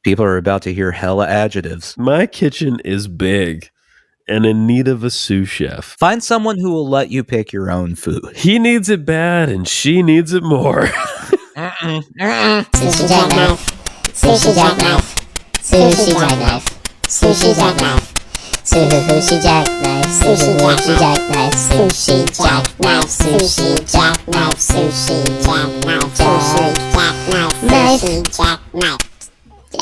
People are about to hear hella adjectives. My kitchen is big and in need of a sous chef. Find someone who will let you pick your own food. He needs it bad and she needs it more. Sushi jackknife. Sushi jackknife. Sushi jackknife. Sushi jackknife. Sushi jackknife. Sushi jackknife. Sushi jackknife. Sushi jackknife. Sushi jackknife. Sushi jackknife. Sushi jackknife.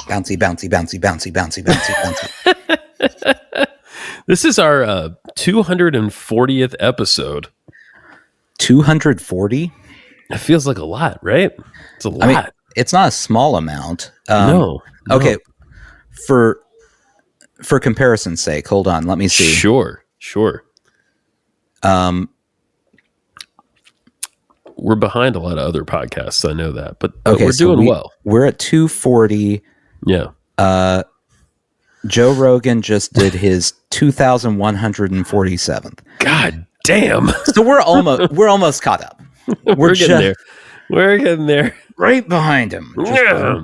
Bouncy, bouncy, bouncy, bouncy, bouncy, bouncy, bouncy. This is our 240th episode. 240? It feels like a lot, right? It's a lot. I mean, it's not a small amount. No. Okay. For comparison's sake, hold on. Let me see. Sure. We're behind a lot of other podcasts. I know that, but we're doing well. We're at 240. Yeah. Joe Rogan just did his 2,147th. God damn. So we're almost caught up. We're getting there. We're getting there. Right behind him. Yeah.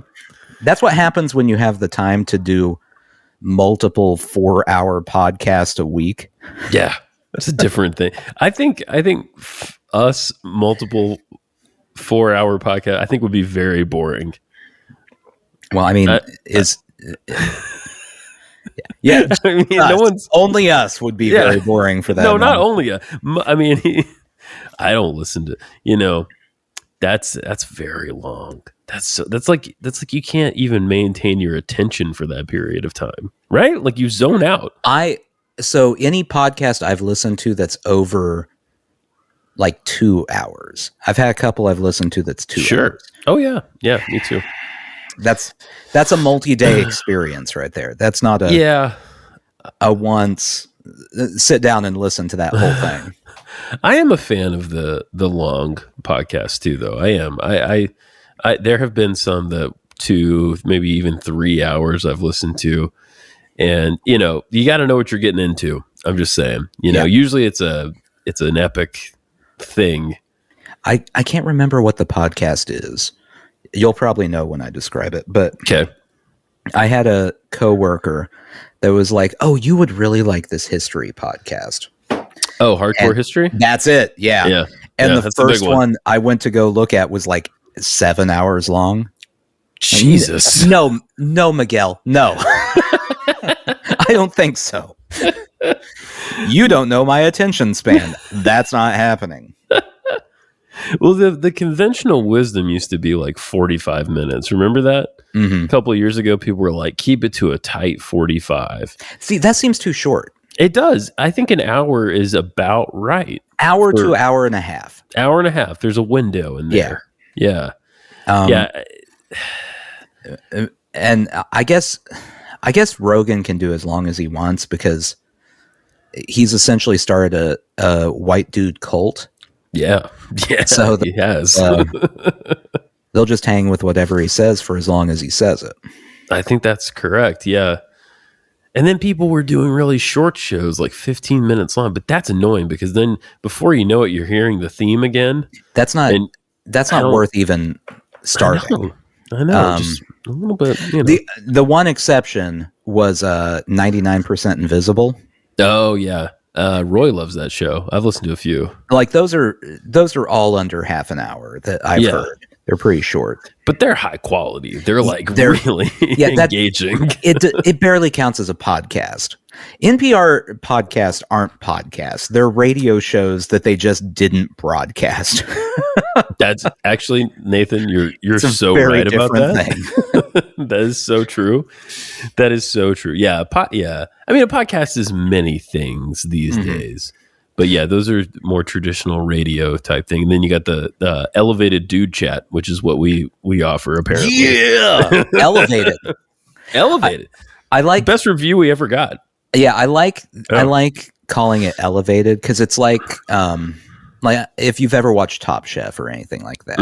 That's what happens when you have the time to do multiple 4-hour podcasts a week. Yeah. That's a different thing. I think us multiple 4-hour podcast, I think would be very boring. Well, I mean, yeah. I mean, only us would be very boring for that. No, not only I mean, I don't listen to, that's very long. That's like you can't even maintain your attention for that period of time, right? Like you zone out. So any podcast I've listened to that's over like 2 hours. I've had a couple I've listened to that's 2 hours. Oh yeah. Yeah, me too. That's a multi-day experience right there. That's not a once sit down and listen to that whole thing. I am a fan of the long podcasts too, though. I am. I there have been some that 2, maybe even 3 hours I've listened to, and you got to know what you're getting into. I'm just saying, usually it's an epic thing. I can't remember what the podcast is. You'll probably know when I describe it, but okay. I had a coworker that was like, "Oh, you would really like this history podcast." Oh, hardcore history? That's it. Yeah. Yeah. And the first one I went to go look at was like 7 hours long. Jesus. No, Miguel. No. I don't think so. You don't know my attention span. That's not happening. Well, the conventional wisdom used to be like 45 minutes. Remember that? Mm-hmm. A couple of years ago, people were like, keep it to a tight 45. See, that seems too short. It does. I think an hour is about right. Hour to hour and a half. Hour and a half. There's a window in there. Yeah. And I guess Rogan can do as long as he wants because he's essentially started a white dude cult. Yeah. So he has. They'll just hang with whatever he says for as long as he says it. I think that's correct. Yeah. And then people were doing really short shows, like 15 minutes long, but that's annoying because then before you know it, you're hearing the theme again. That's not worth even starting. I know, just a little bit. The one exception was 99% Invisible. Oh yeah, Roy loves that show. I've listened to a few. Like those are all under half an hour that I've heard. They're pretty short, but they're high quality. They're really engaging. It barely counts as a podcast. NPR podcasts aren't podcasts. They're radio shows that they just didn't broadcast. That's actually, Nathan, you're so right about that. That is so true. That is so true. Yeah. I mean, a podcast is many things these days. But yeah, those are more traditional radio type thing. And then you got the elevated dude chat, which is what we offer apparently. Yeah, elevated. I like best review we ever got. Yeah, I like calling it elevated because it's like if you've ever watched Top Chef or anything like that,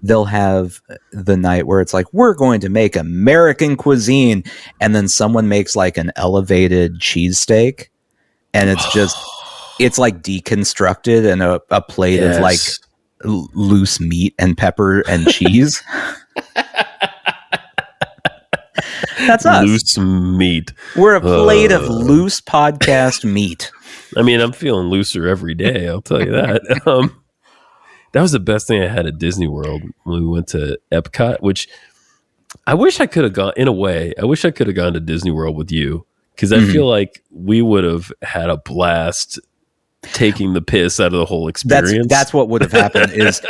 they'll have the night where it's like we're going to make American cuisine, and then someone makes like an elevated cheesesteak, and it's just. It's like deconstructed and a plate of like loose meat and pepper and cheese. That's us. Loose meat. We're a plate of loose podcast meat. I mean, I'm feeling looser every day. I'll tell you that. That was the best thing I had at Disney World when we went to Epcot, which I wish I could have gone, in a way, I wish I could have gone to Disney World with you, because I feel like we would have had a blast taking the piss out of the whole experience. That's what would have happened is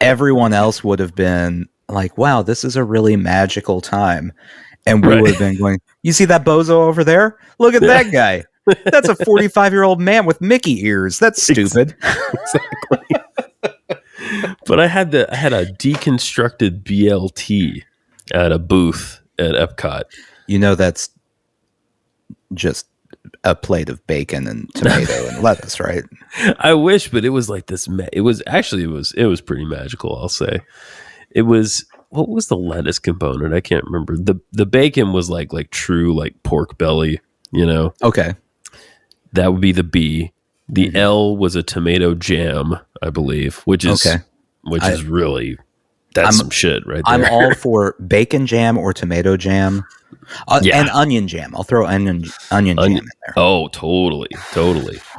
everyone else would have been like, wow, this is a really magical time. And we would have been going, you see that bozo over there? Look at that guy. That's a 45-year-old man with Mickey ears. That's stupid. Exactly. But I had a deconstructed BLT at a booth at Epcot. You know, that's just a plate of bacon and tomato and lettuce, right? I wish, but it was like this. It was pretty magical. I'll say it was. What was the lettuce component? I can't remember. The bacon was like true like pork belly. You know. Okay. That would be the B. The L was a tomato jam, I believe, which is really that's some shit right there. I'm all for bacon jam or tomato jam, and onion jam. I'll throw onion jam in there. Oh, totally.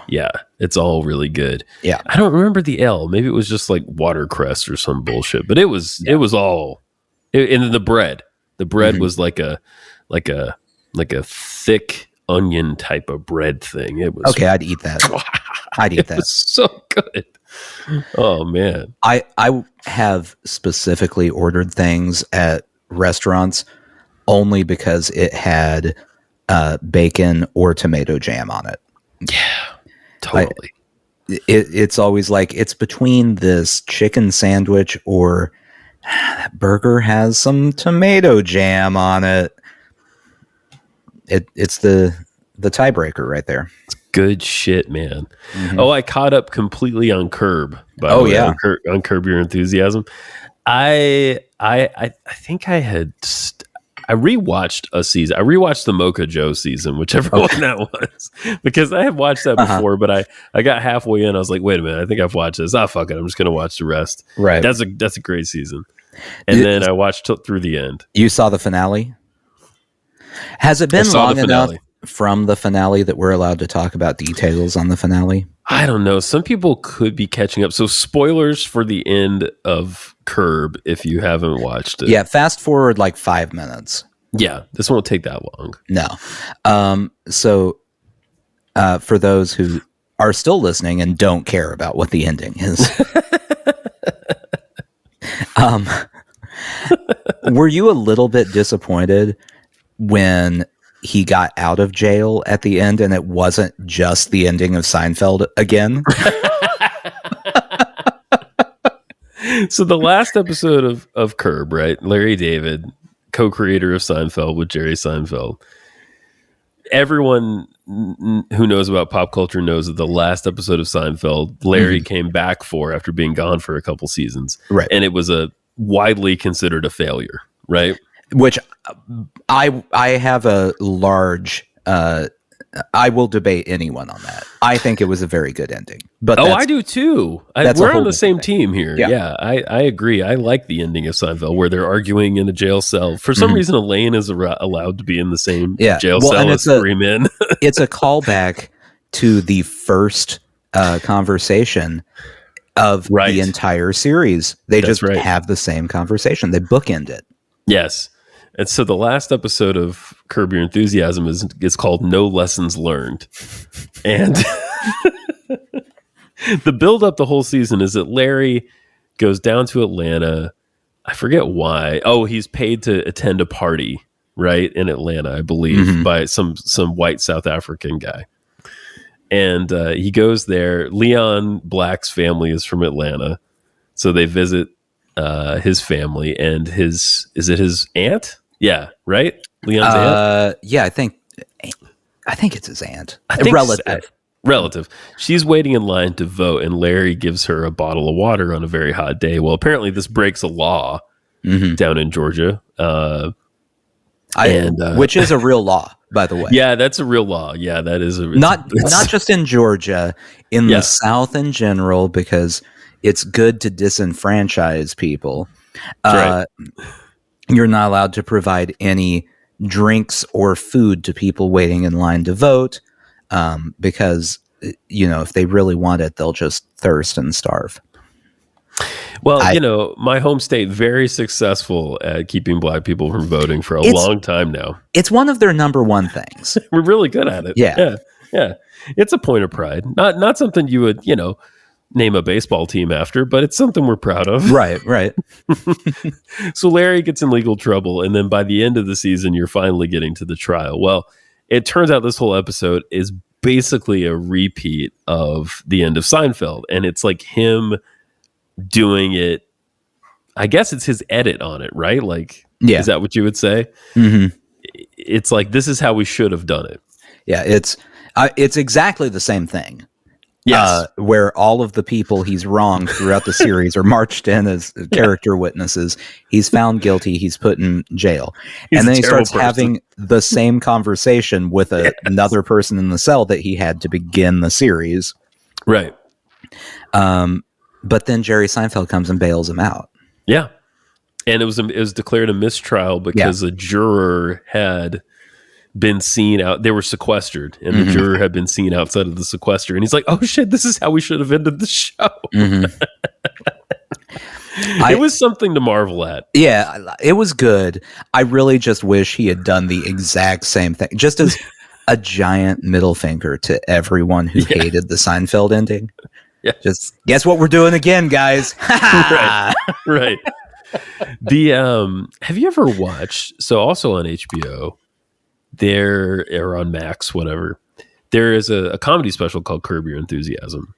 Yeah, it's all really good. Yeah, I don't remember the L. Maybe it was just like watercress or some bullshit, but it was all. And the bread was like a thick onion type of bread thing. It was okay. I'd eat that. It was so good. Oh man, I have specifically ordered things at restaurants only because it had bacon or tomato jam on it. Yeah, totally. It's always like it's between this chicken sandwich or that burger has some tomato jam on it. It's the tiebreaker right there. It's good shit, man. Mm-hmm. Oh, I caught up completely on Curb. On Curb Your Enthusiasm. I think I had. I rewatched a season. I rewatched the Mocha Joe season, whichever one that was, because I have watched that before. But I got halfway in. I was like, wait a minute, I think I've watched this. Fuck it, I'm just gonna watch the rest. Right. That's a great season. And then I watched through the end. You saw the finale? Has it been long enough from the finale that we're allowed to talk about details on the finale? I don't know. Some people could be catching up. So spoilers for the end of Curb if you haven't watched it. Yeah, fast forward like 5 minutes. Yeah, this won't take that long. No. So for those who are still listening and don't care about what the ending is. Were you a little bit disappointed when he got out of jail at the end and it wasn't just the ending of Seinfeld again? So the last episode of Curb, right? Larry David, co-creator of Seinfeld with Jerry Seinfeld. Everyone who knows about pop culture knows that the last episode of Seinfeld, Larry came back for after being gone for a couple seasons. Right. And it was a widely considered a failure, right? Which I have a large I will debate anyone on that. I think it was a very good ending. But I do too. We're on the same team here. Yeah, I agree. I like the ending of Seinfeld where they're arguing in a jail cell. For some reason, Elaine is allowed to be in the same jail cell as 3 men. It's a callback to the first conversation of the entire series. They just have the same conversation. They bookend it. Yes. And so the last episode of Curb Your Enthusiasm is called No Lessons Learned. And the build up the whole season is that Larry goes down to Atlanta. I forget why. Oh, he's paid to attend a party, right? In Atlanta, I believe, by some white South African guy. And he goes there. Leon Black's family is from Atlanta. So they visit his family and is it his aunt? Yeah, right? Leon's aunt? Yeah, I think it's his aunt. Relative. She's waiting in line to vote, and Larry gives her a bottle of water on a very hot day. Well, apparently this breaks a law down in Georgia. Which is a real law, by the way. Yeah, that's a real law. Yeah, that is not just in Georgia, in the South in general, because it's good to disenfranchise people. Right. You're not allowed to provide any drinks or food to people waiting in line to vote, because, if they really want it, they'll just thirst and starve. Well, my home state, very successful at keeping black people from voting for a long time now. It's one of their number one things. We're really good at it. Yeah. It's a point of pride. Not something you would, name a baseball team after, but it's something we're proud of. Right. So Larry gets in legal trouble, and then by the end of the season, you're finally getting to the trial. Well, it turns out this whole episode is basically a repeat of the end of Seinfeld, and it's like him doing it. I guess it's his edit on it, right? Like, is that what you would say? Mm-hmm. It's like, this is how we should have done it. Yeah, it's exactly the same thing. Yes. Where all of the people he's wronged throughout the series are marched in as character witnesses. He's found guilty. He's put in jail. And then he starts having the same conversation with another person in the cell that he had to begin the series. Right. But then Jerry Seinfeld comes and bails him out. Yeah. And it was declared a mistrial because a juror had been seen out. They were sequestered, and the juror had been seen outside of the sequester. And he's like, "Oh shit, this is how we should have ended the show." It was something to marvel at. Yeah, it was good. I really just wish he had done the exact same thing, just as a giant middle finger to everyone who hated the Seinfeld ending. Yeah, just guess what we're doing again, guys. Right. Have you ever watched? So also on HBO. Or on Max, whatever, there is a comedy special called Curb Your Enthusiasm.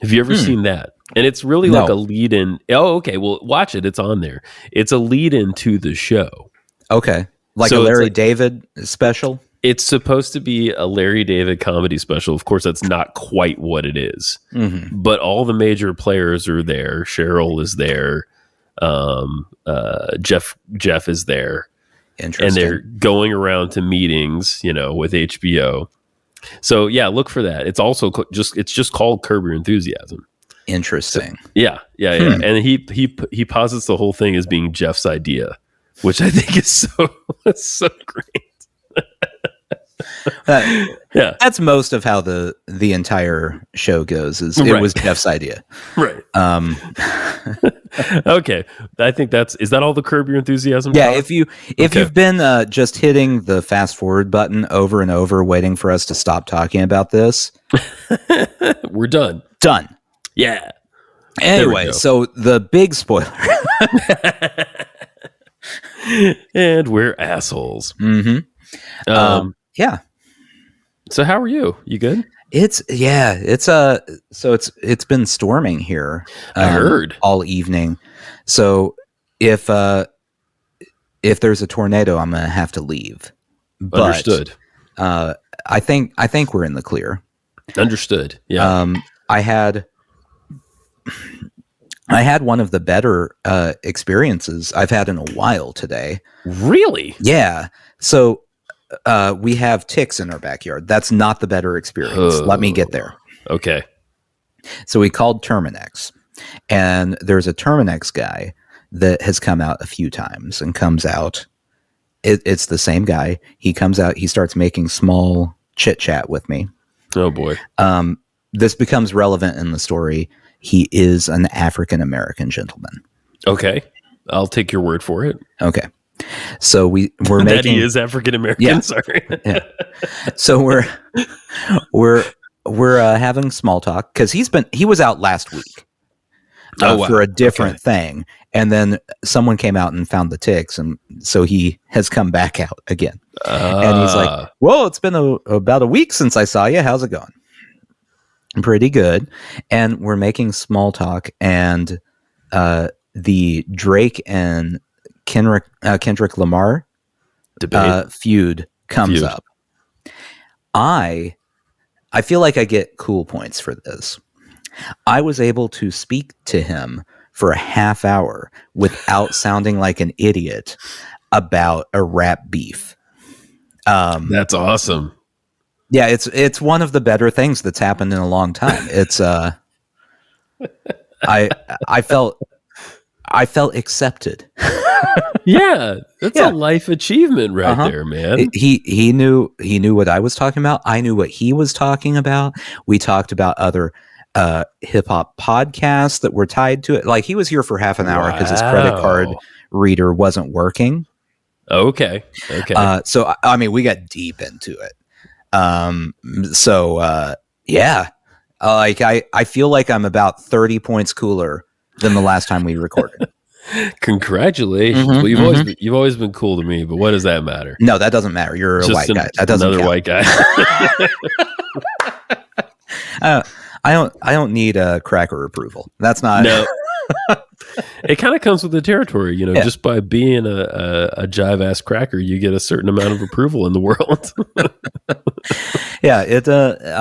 Have you ever seen that? And it's really like a lead-in. Oh, okay. Well, watch it. It's on there. It's a lead-in to the show. Okay. Like a Larry David special? It's supposed to be a Larry David comedy special. Of course, that's not quite what it is. Mm-hmm. But all the major players are there. Cheryl is there. Jeff is there. Interesting. And they're going around to meetings, with HBO. So yeah, look for that. It's also just called Curb Your Enthusiasm. Interesting. So, yeah. And he posits the whole thing as being Jeff's idea, which I think is so great. That's most of how the entire show goes. It was Jeff's idea, right? Okay, I think is that all the Curb Your Enthusiasm? Yeah, if you've been just hitting the fast forward button over and over, waiting for us to stop talking about this, we're done. Yeah. Anyway, so the big spoiler, and we're assholes. Mm-hmm. Yeah. So how are you? You good? It's been storming here. I heard all evening. So if there's a tornado, I'm gonna have to leave. But, understood. I think we're in the clear. Understood. Yeah. I had one of the better experiences I've had in a while today. Really? Yeah. So. We have ticks in our backyard. That's not the better experience. Let me get there. Okay. So we called Terminex, and there's a Terminex guy that has come out a few times and comes out. It's the same guy. He comes out. He starts making small chit chat with me. Oh boy. This becomes relevant in the story. He is an African American gentleman. Okay. I'll take your word for it. Okay. So we're making that he is African American. Yeah. Sorry. Yeah. So we're having small talk because he was out last week for a different thing, and then someone came out and found the ticks, and so he has come back out again. And he's like, "Well, it's been about a week since I saw you. How's it going?" Pretty good. And we're making small talk, and the Drake and Kendrick Lamar feud comes up. I feel like I get cool points for this. I was able to speak to him for a half hour without sounding like an idiot about a rap beef. That's awesome. Yeah, it's one of the better things that's happened in a long time. It's I felt accepted. Yeah, that's a life achievement right there, man. He knew what I was talking about. I knew what he was talking about. We talked about other hip hop podcasts that were tied to it. Like, he was here for half an hour because his credit card reader wasn't working. Okay. So I mean, we got deep into it. Yeah, like I feel like I'm about 30 points cooler than the last time we recorded. Congratulations. Well, you've always been cool to me, but what does that matter? No, that doesn't matter. You're a white guy. That doesn't count. White guy. I don't need a cracker approval. That's not. No. It kind of comes with the territory, just by being a jive ass cracker, you get a certain amount of approval in the world. Yeah.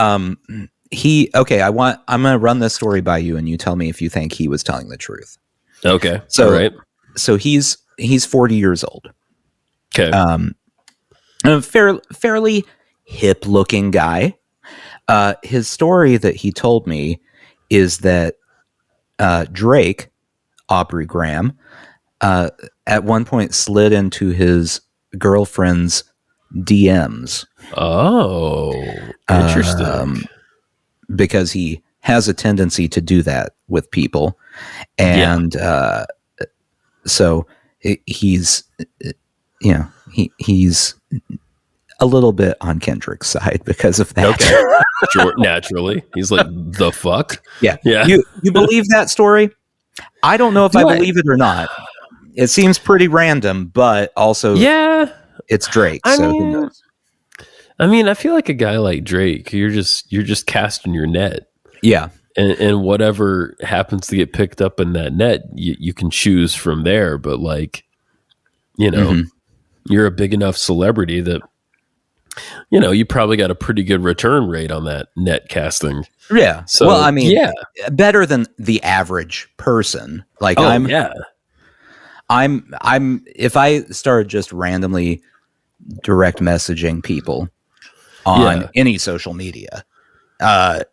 I'm going to run this story by you and you tell me if you think he was telling the truth. Okay. So, all right. So he's 40 years old. Okay. A fairly hip looking guy. His story that he told me is that Drake, Aubrey Graham, at one point slid into his girlfriend's DMs. Oh, interesting. Because he has a tendency to do that with people. And so he's a little bit on Kendrick's side because of that. Okay. Sure, naturally. He's like, the fuck? Yeah. You believe that story? I don't know if I believe it or not. It seems pretty random, but also it's Drake. Who knows? I mean, I feel like a guy like Drake, you're just casting your net. Yeah. And whatever happens to get picked up in that net, you can choose from there. But you're a big enough celebrity that, you probably got a pretty good return rate on that net casting. Yeah. So, well, I mean, better than the average person. Like, I'm if I started just randomly direct messaging people on any social media,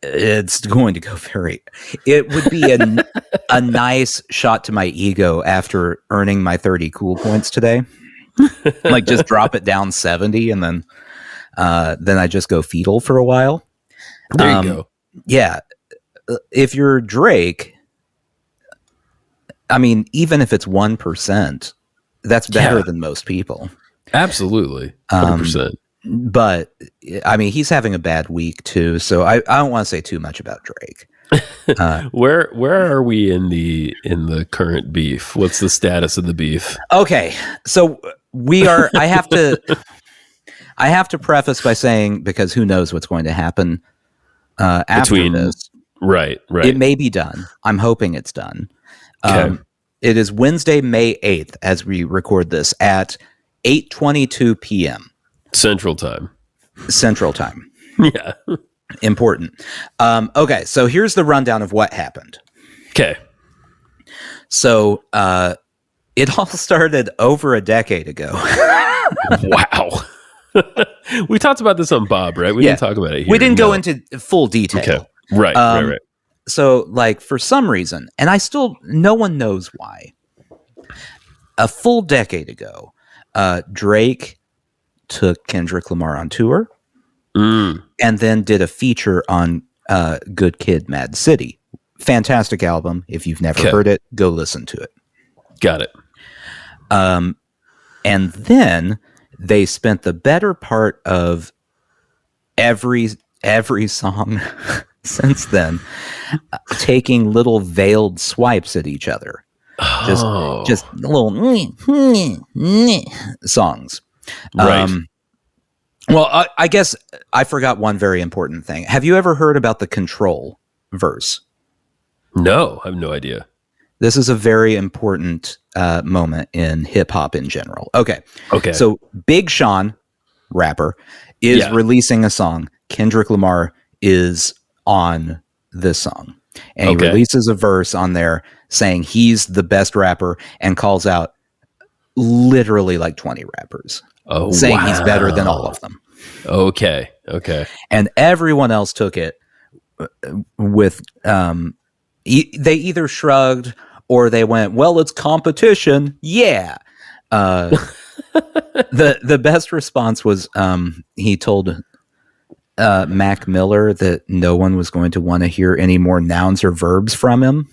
it's going to go it would be a nice shot to my ego after earning my 30 cool points today. Like, just drop it down 70 and then I just go fetal for a while. There you go. Yeah. If you're Drake, I mean, even if it's 1%, that's better than most people. Absolutely. 100%. But I mean, he's having a bad week too. So I don't want to say too much about Drake. Where are we in the current beef? What's the status of the beef? Okay. So we are, I have to preface by saying, because who knows what's going to happen after this. Right. It may be done. I'm hoping it's done. Okay. It is Wednesday, May 8th, as we record this at 8:22 p.m. Central Time. Yeah. Important. Okay, so here's the rundown of what happened. Okay. So it all started over a decade ago. Wow. We talked about this on Bob, right? We didn't talk about it here. We didn't go into full detail. Okay. Right. So, like, for some reason, and no one knows why, a full decade ago, Drake took Kendrick Lamar on tour and then did a feature on Good Kid, Mad City. Fantastic album. If you've never heard it, go listen to it. Got it. And then they spent the better part of every song since then taking little veiled swipes at each other. Just little songs. Right. Well, I guess I forgot one very important thing. Have you ever heard about the Control verse? No, I have no idea. This is a very important moment in hip hop in general. Okay. So Big Sean, rapper, is releasing a song. Kendrick Lamar is on this song. And he releases a verse on there saying he's the best rapper and calls out literally like 20 rappers. Saying he's better than all of them. Okay. And everyone else took it with they either shrugged or they went, well, it's competition. Yeah. The best response was he told Mac Miller that no one was going to want to hear any more nouns or verbs from him.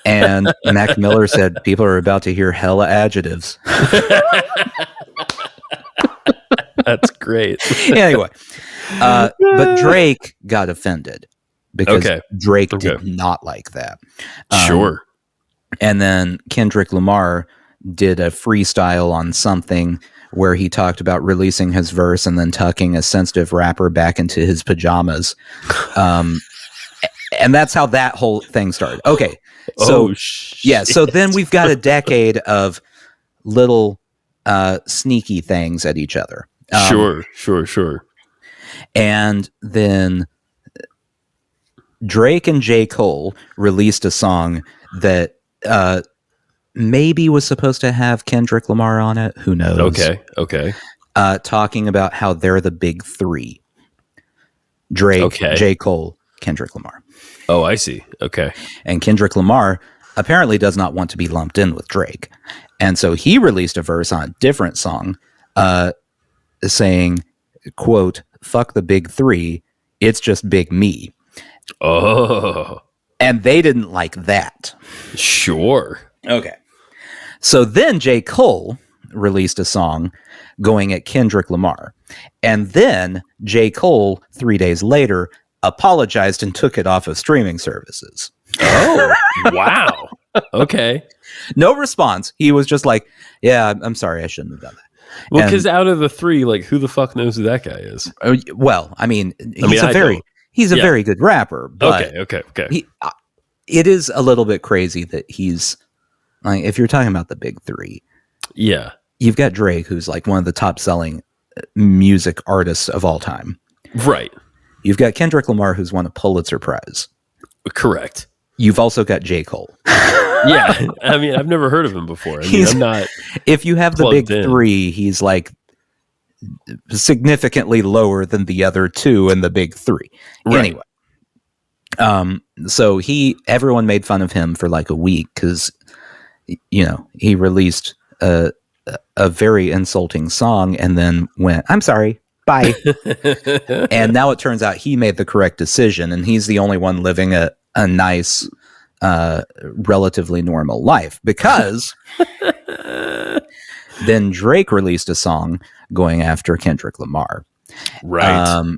And Mac Miller said, people are about to hear hella adjectives. That's great. Anyway, but Drake got offended because Drake did not like that. Sure. And then Kendrick Lamar did a freestyle on something where he talked about releasing his verse and then tucking a sensitive rapper back into his pajamas. And that's how that whole thing started. Okay. So, so then we've got a decade of little sneaky things at each other. Sure. And then Drake and J. Cole released a song that maybe was supposed to have Kendrick Lamar on it. Who knows? Okay. Talking about how they're the big three. Drake, J. Cole, Kendrick Lamar. Oh, I see. Okay. And Kendrick Lamar apparently does not want to be lumped in with Drake. And so he released a verse on a different song saying, quote, fuck the big three, it's just big me. Oh. And they didn't like that. Sure. Okay. So then J. Cole released a song going at Kendrick Lamar. And then J. Cole, 3 days later, apologized and took it off of streaming services. Oh, wow. Okay. No response. He was just like, yeah, I'm sorry, I shouldn't have done that. Well, because out of the three, like, who the fuck knows who that guy is? Well, I mean, he's a very good rapper. But okay. It is a little bit crazy that he's like, if you're talking about the big three, yeah, you've got Drake, who's like one of the top selling music artists of all time. Right. You've got Kendrick Lamar, who's won a Pulitzer Prize. Correct. You've also got J. Cole. Yeah. I mean, I've never heard of him before. I'm not. If you have the big three, he's like significantly lower than the other two in the big three. Right. Anyway. So everyone made fun of him for like a week because, he released a very insulting song and then went, I'm sorry. Bye. And now it turns out he made the correct decision and he's the only one living a nice, relatively normal life because then Drake released a song going after Kendrick Lamar. Right.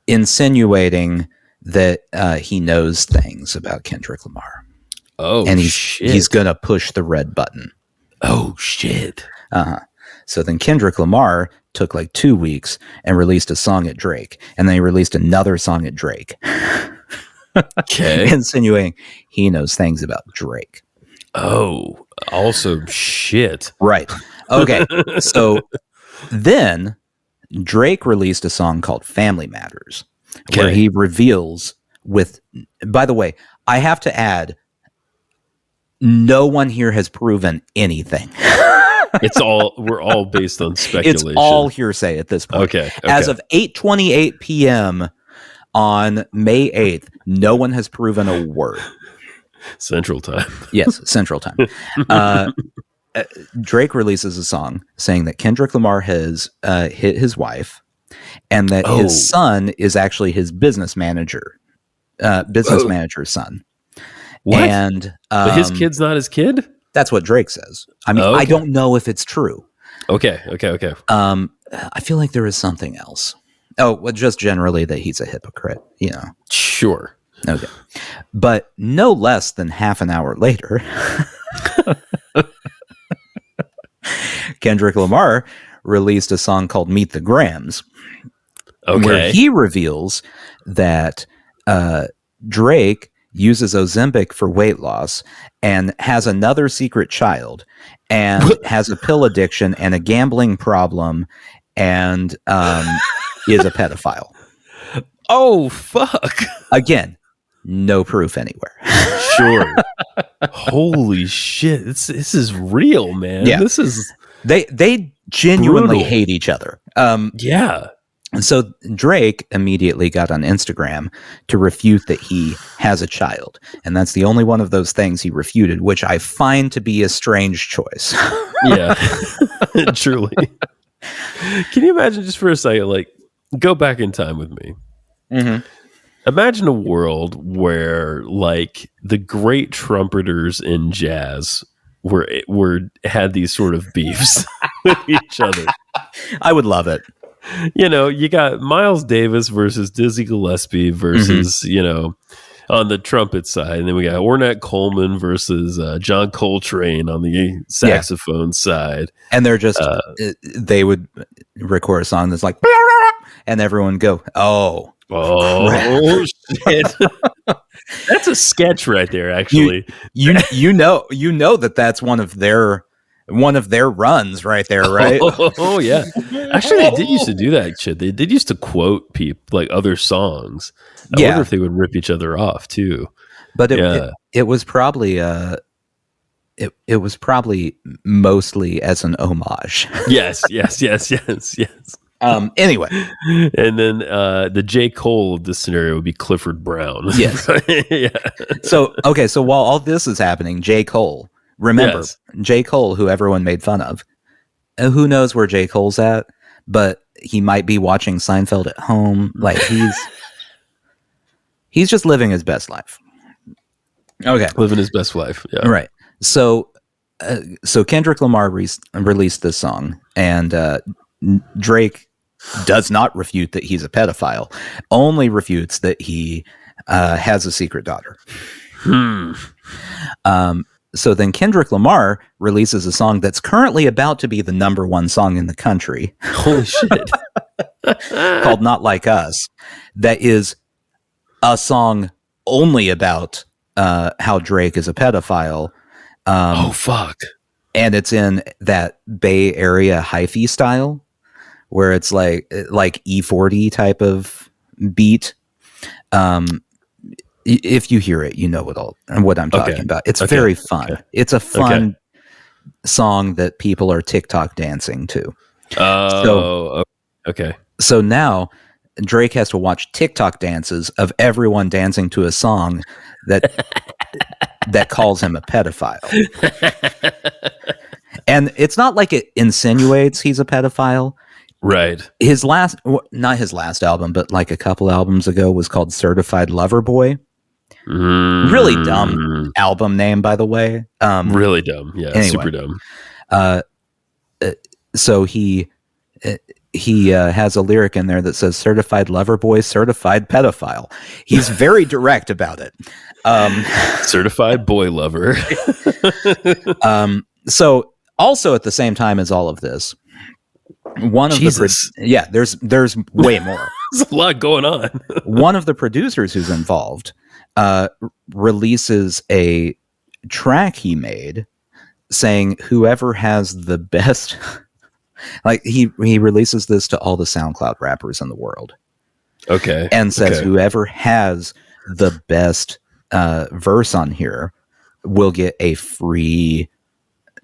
Insinuating that he knows things about Kendrick Lamar. Oh, and he's going to push the red button. Oh, shit. So then Kendrick Lamar took like 2 weeks and released a song at Drake. And then he released another song at Drake. Okay. Insinuating he knows things about Drake. Oh, also shit. Right. Okay. So then Drake released a song called Family Matters, where he reveals by the way, I have to add, no one here has proven anything. We're all based on speculation. It's all hearsay at this point. Okay. As of 8:28 p.m. on May 8th, no one has proven a word. Central Time. Yes, Central Time. Drake releases a song saying that Kendrick Lamar has hit his wife and that his son is actually his business manager's son. What? And but his kid's not his kid? That's what Drake says. I mean, I don't know if it's true. Okay. I feel like there is something else. Oh, well, just generally that he's a hypocrite, Sure. Okay. But no less than half an hour later, Kendrick Lamar released a song called Meet the Grams. Okay. Where he reveals that Drake uses Ozempic for weight loss and has another secret child and has a pill addiction and a gambling problem and is a pedophile. Oh, fuck. Again, no proof anywhere. Sure. Holy shit. This is real, man. Yeah. This is they genuinely brutal. hate each other. Yeah. And so Drake immediately got on Instagram to refute that he has a child. And that's the only one of those things he refuted, which I find to be a strange choice. Yeah, truly. Can you imagine just for a second, like, go back in time with me? Mm-hmm. Imagine a world where, like, the great trumpeters in jazz had these sort of beefs with each other. I would love it. You know, you got Miles Davis versus Dizzy Gillespie versus, you know, on the trumpet side. And then we got Ornette Coleman versus John Coltrane on the saxophone side. And they're just, they would record a song that's like, and everyone go, oh shit. That's a sketch right there, actually. You know that's one of their runs right there, right? Oh yeah. Actually, they did used to do that shit. They did used to quote people, like, other songs. I wonder if they would rip each other off too. But it was probably it was probably mostly as an homage. Yes. Anyway, and then the J. Cole of this scenario would be Clifford Brown. Yes. Yeah. So while all this is happening, J. Cole. Remember, J. Cole, who everyone made fun of. Who knows where J. Cole's at? But he might be watching Seinfeld at home. Like, he's just living his best life. Okay, living his best life. Yeah, right. So Kendrick Lamar released this song, and Drake does not refute that he's a pedophile. Only refutes that he has a secret daughter. So then Kendrick Lamar releases a song that's currently about to be the #1 song in the country. Holy shit. Called Not Like Us. That is a song only about how Drake is a pedophile. Oh, fuck. And it's in that Bay Area hyphy style, where it's like E40 type of beat. If you hear it, you know what I'm talking about. It's very fun. Okay. It's a fun song that people are TikTok dancing to. Okay. So now Drake has to watch TikTok dances of everyone dancing to a song that calls him a pedophile. And it's not like it insinuates he's a pedophile. Right. Not his last album, but like a couple albums ago was called Certified Lover Boy. Really dumb album name, by the way. Really dumb. Yeah. Anyway, super dumb. So he has a lyric in there that says certified lover boy, certified pedophile. He's very direct about it. Certified boy lover. So also at the same time as all of this, one of there's way more. There's a lot going on. One of the producers who's involved releases a track he made saying whoever has the best like he releases this to all the SoundCloud rappers in the world. Okay. And says whoever has the best verse on here will get a free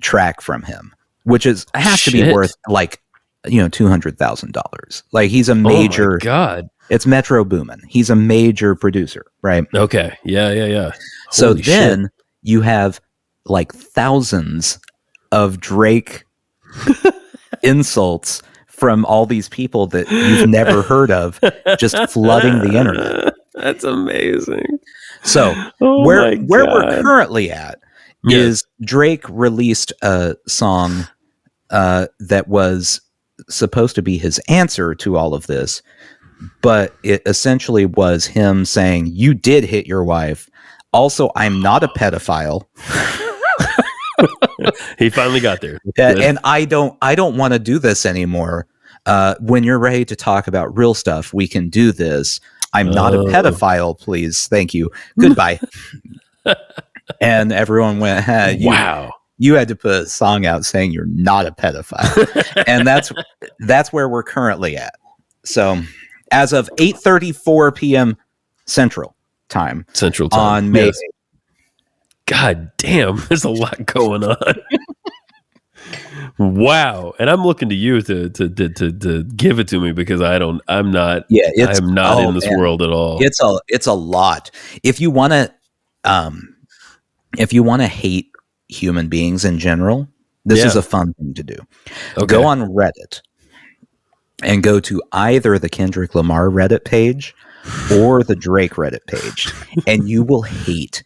track from him, which has to be worth like $200,000. Like, he's a major. Oh my God. It's Metro Boomin. He's a major producer, right? Okay. Yeah. So then you have like thousands of Drake insults from all these people that you've never heard of just flooding the internet. That's amazing. So where we're currently at is Drake released a song that was supposed to be his answer to all of this, but it essentially was him saying, you did hit your wife. Also, I'm not a pedophile. He finally got there. And I don't want to do this anymore. When you're ready to talk about real stuff, we can do this. I'm not a pedophile, please. Thank you. Goodbye. And everyone went, wow. You had to put a song out saying you're not a pedophile. And that's where we're currently at. So as of 8:34 p.m. Central Time on May. God damn, there's a lot going on. Wow. And I'm looking to you to give it to me because I'm not in this world at all. It's a lot. If you want to hate human beings in general, this is a fun thing to do. Okay. Go on Reddit and go to either the Kendrick Lamar Reddit page or the Drake Reddit page, and you will hate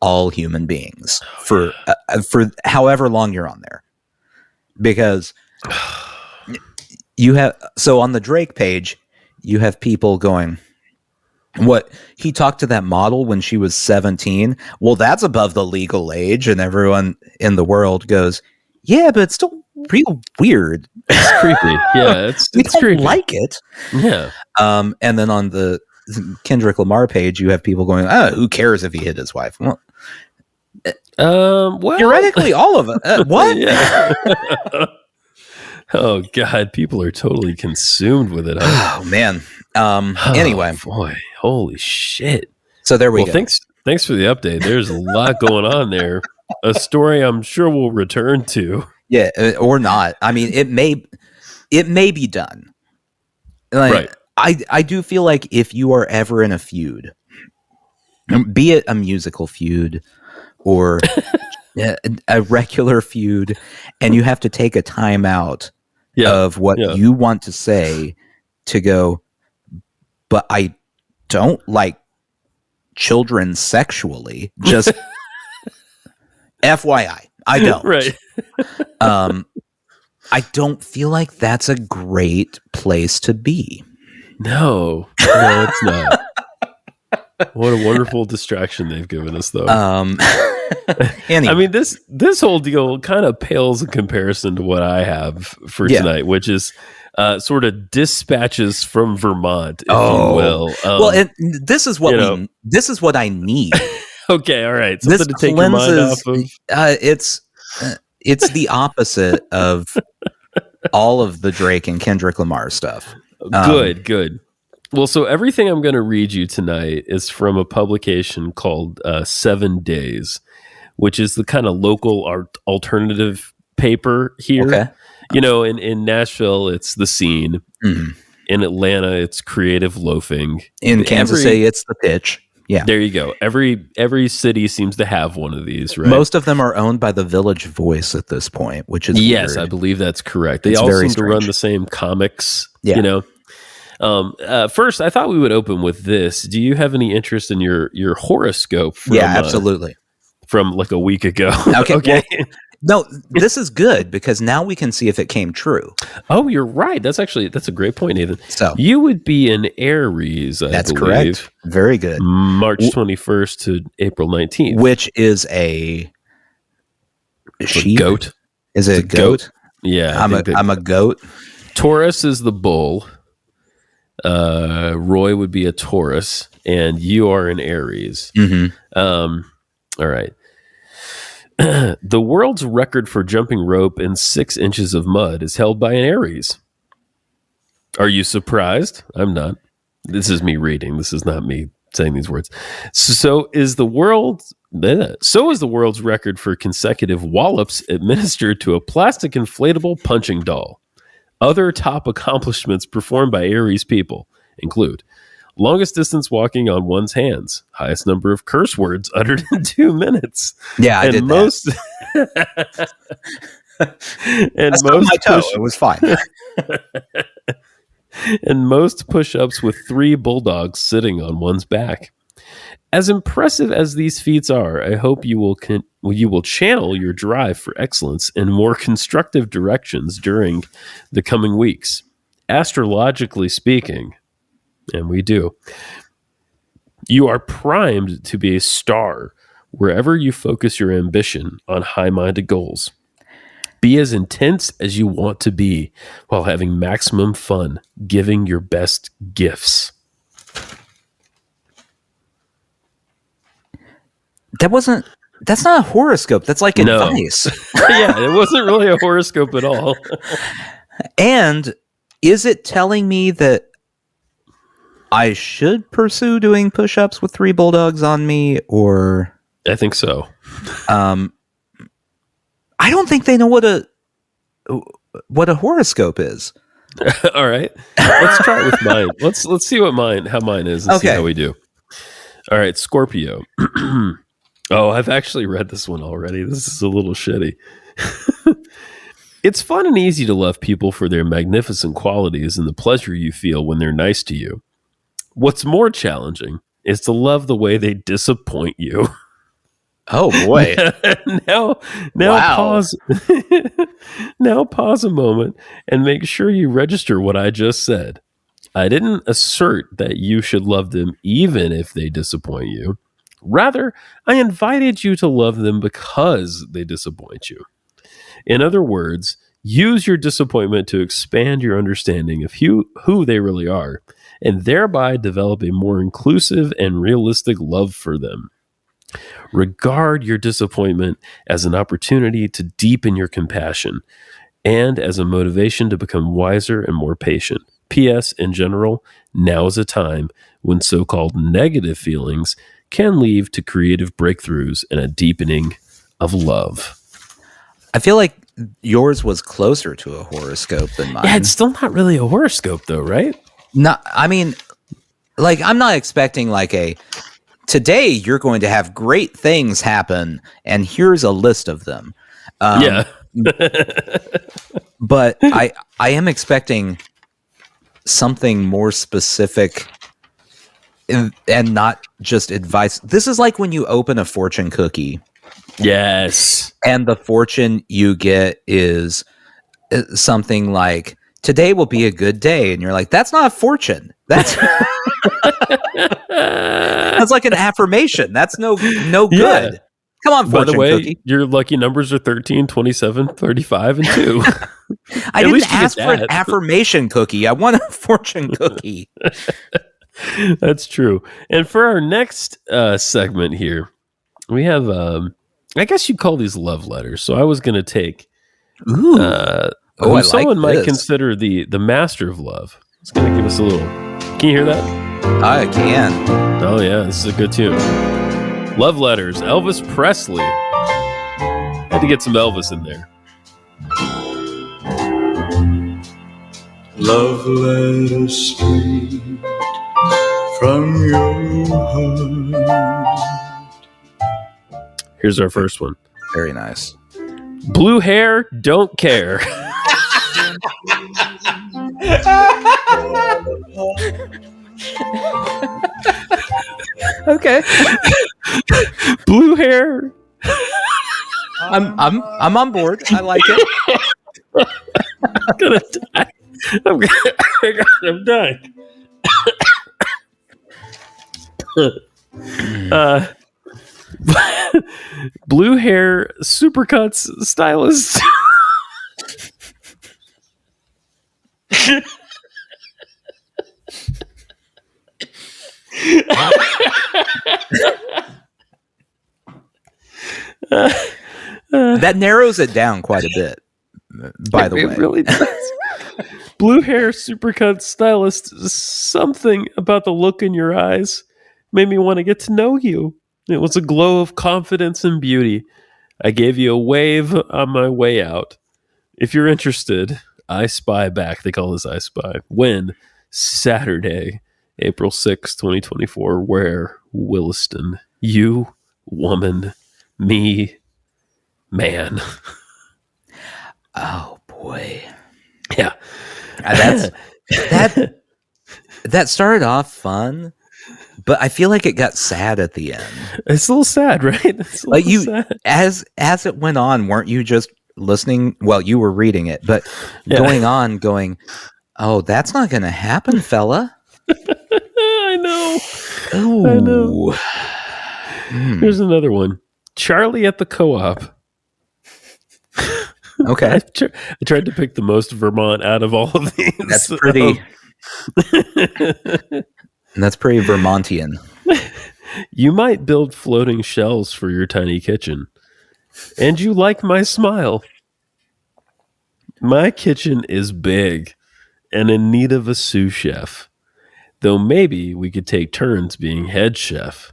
all human beings for however long you're on there. Because you have, so on the Drake page, you have people going, what, he talked to that model when she was 17? Well, that's above the legal age. And everyone in the world goes, yeah, but it's still real weird. It's creepy. Yeah, it's creepy. Like it. Yeah. And then on the Kendrick Lamar page, you have people going, oh, who cares if he hit his wife? Well, theoretically, all of it. What? Oh God, people are totally consumed with it. Huh? Oh man. Anyway, boy, holy shit. So there we go. Thanks for the update. There's a lot going on there. A story I'm sure we'll return to. Yeah, or not. I mean, it may be done. Like, right. I do feel like if you are ever in a feud, be it a musical feud or a regular feud, and you have to take a time out of what you want to say to go, but I don't like children sexually. Just FYI, I don't. Right. I don't feel like that's a great place to be. No, it's not. What a wonderful distraction they've given us, though. Anyway. I mean, this whole deal kind of pales in comparison to what I have for tonight, which is sort of dispatches from Vermont, if you will. Well, this is what this is what I need. Okay, all right. Something to take your mind off of. It's the opposite of all of the Drake and Kendrick Lamar stuff. Good. Well, so everything I'm going to read you tonight is from a publication called 7 Days, which is the kind of local alternative paper here. Okay. In Nashville, it's The Scene. Mm-hmm. In Atlanta, it's Creative Loafing. In Kansas City, it's The Pitch. Yeah. There you go. Every city seems to have one of these, right? Most of them are owned by the Village Voice at this point, which is yes, weird. I believe that's correct. They all seem to run the same comics, First, I thought we would open with this. Do you have any interest in your horoscope? Absolutely. From like a week ago. Okay. No, this is good because now we can see if it came true. Oh, you're right. That's a great point, Nathan. So you would be an Aries. That's correct. Very good. March 21st to April 19th, which is a sheep? Goat. Is it a goat? Yeah, I'm a goat. Taurus is the bull. Roy would be a Taurus, and you are an Aries. Mm-hmm. All right. The world's record for jumping rope in 6 inches of mud is held by an Aries. Are you surprised? I'm not. This is me reading. This is not me saying these words. So is the world's record for consecutive wallops administered to a plastic inflatable punching doll. Other top accomplishments performed by Aries people include longest distance walking on one's hands, highest number of curse words uttered in 2 minutes. Yeah, I did most, that. And most my toe. It was fine. And most push-ups with 3 bulldogs sitting on one's back. As impressive as these feats are, I hope you will channel your drive for excellence in more constructive directions during the coming weeks. Astrologically speaking, and we do, you are primed to be a star wherever you focus your ambition on high-minded goals. Be as intense as you want to be while having maximum fun, giving your best gifts. That's not a horoscope. That's like advice. Yeah, it wasn't really a horoscope at all. And is it telling me that I should pursue doing push-ups with 3 bulldogs on me, or I think so. I don't think they know what a what a horoscope is. All right. Let's try it with mine. Let's see how mine is and see how we do. All right, Scorpio. Oh, I've actually read this one already. This is a little shitty. It's fun and easy to love people for their magnificent qualities and the pleasure you feel when they're nice to you. What's more challenging is to love the way they disappoint you. Oh boy. Now wow. Pause. Now pause a moment and make sure you register what I just said. I didn't assert that you should love them even if they disappoint you. Rather, I invited you to love them because they disappoint you. In other words, use your disappointment to expand your understanding of who they really are, and thereby develop a more inclusive and realistic love for them. Regard your disappointment as an opportunity to deepen your compassion and as a motivation to become wiser and more patient. P.S. In general, now is a time when so-called negative feelings can lead to creative breakthroughs and a deepening of love. I feel like yours was closer to a horoscope than mine. Yeah, it's still not really a horoscope though, right? No, I mean, like, I'm not expecting like today you're going to have great things happen and here's a list of them. Yeah. But I am expecting something more specific and not just advice. This is like when you open a fortune cookie. Yes. And the fortune you get is something like, today will be a good day. And you're like, that's not a fortune. That's that's like an affirmation. That's no good. Yeah. Come on, fortune By the way, cookie. Your lucky numbers are 13, 27, 35, and 2. I didn't ask for an affirmation cookie. I want a fortune cookie. That's true. And for our next segment here, we have, I guess you call these love letters. So I was going to take who someone might consider the master of love. It's going to give us a little. Can you hear that? I can. Oh, yeah. This is a good tune. Love letters. Elvis Presley. Had to get some Elvis in there. Love letters straight from your heart. Here's our first one. Very nice. Blue hair, don't care. Okay. Blue hair. I'm on board. I like it. I'm gonna die. I'm dying. Blue hair supercuts stylist. That narrows it down quite a bit, by the way. It really does. Blue hair supercut stylist, something about the look in your eyes made me want to get to know you. It was a glow of confidence and beauty. I gave you a wave on my way out. If you're interested, I Spy back. They call this I Spy. When? Saturday, April 6, 2024. Where? Williston. You, woman, me, man. Oh boy. Yeah. That started off fun, but I feel like it got sad at the end. It's a little sad, right? It's like sad. As it went on, weren't you just listening? Well, you were reading it, but going, oh, that's not going to happen, fella. I know. Ooh. I know. Here's another one. Charlie at the co-op. Okay. I tried to pick the most Vermont out of all of these. That's pretty. That's pretty Vermontian. You might build floating shells for your tiny kitchen. And you like my smile. My kitchen is big and in need of a sous chef. Though maybe we could take turns being head chef.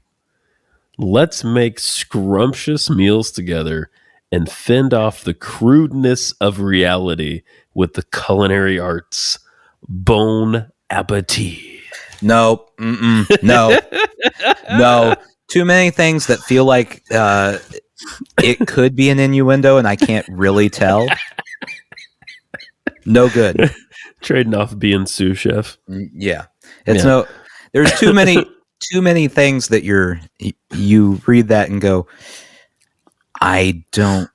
Let's make scrumptious meals together and fend off the crudeness of reality with the culinary arts. Bon appetit. No, no, no. Too many things that feel like it could be an innuendo, and I can't really tell. No good. Trading off being sous chef. Yeah, it's there's too many things that you read that and go, I don't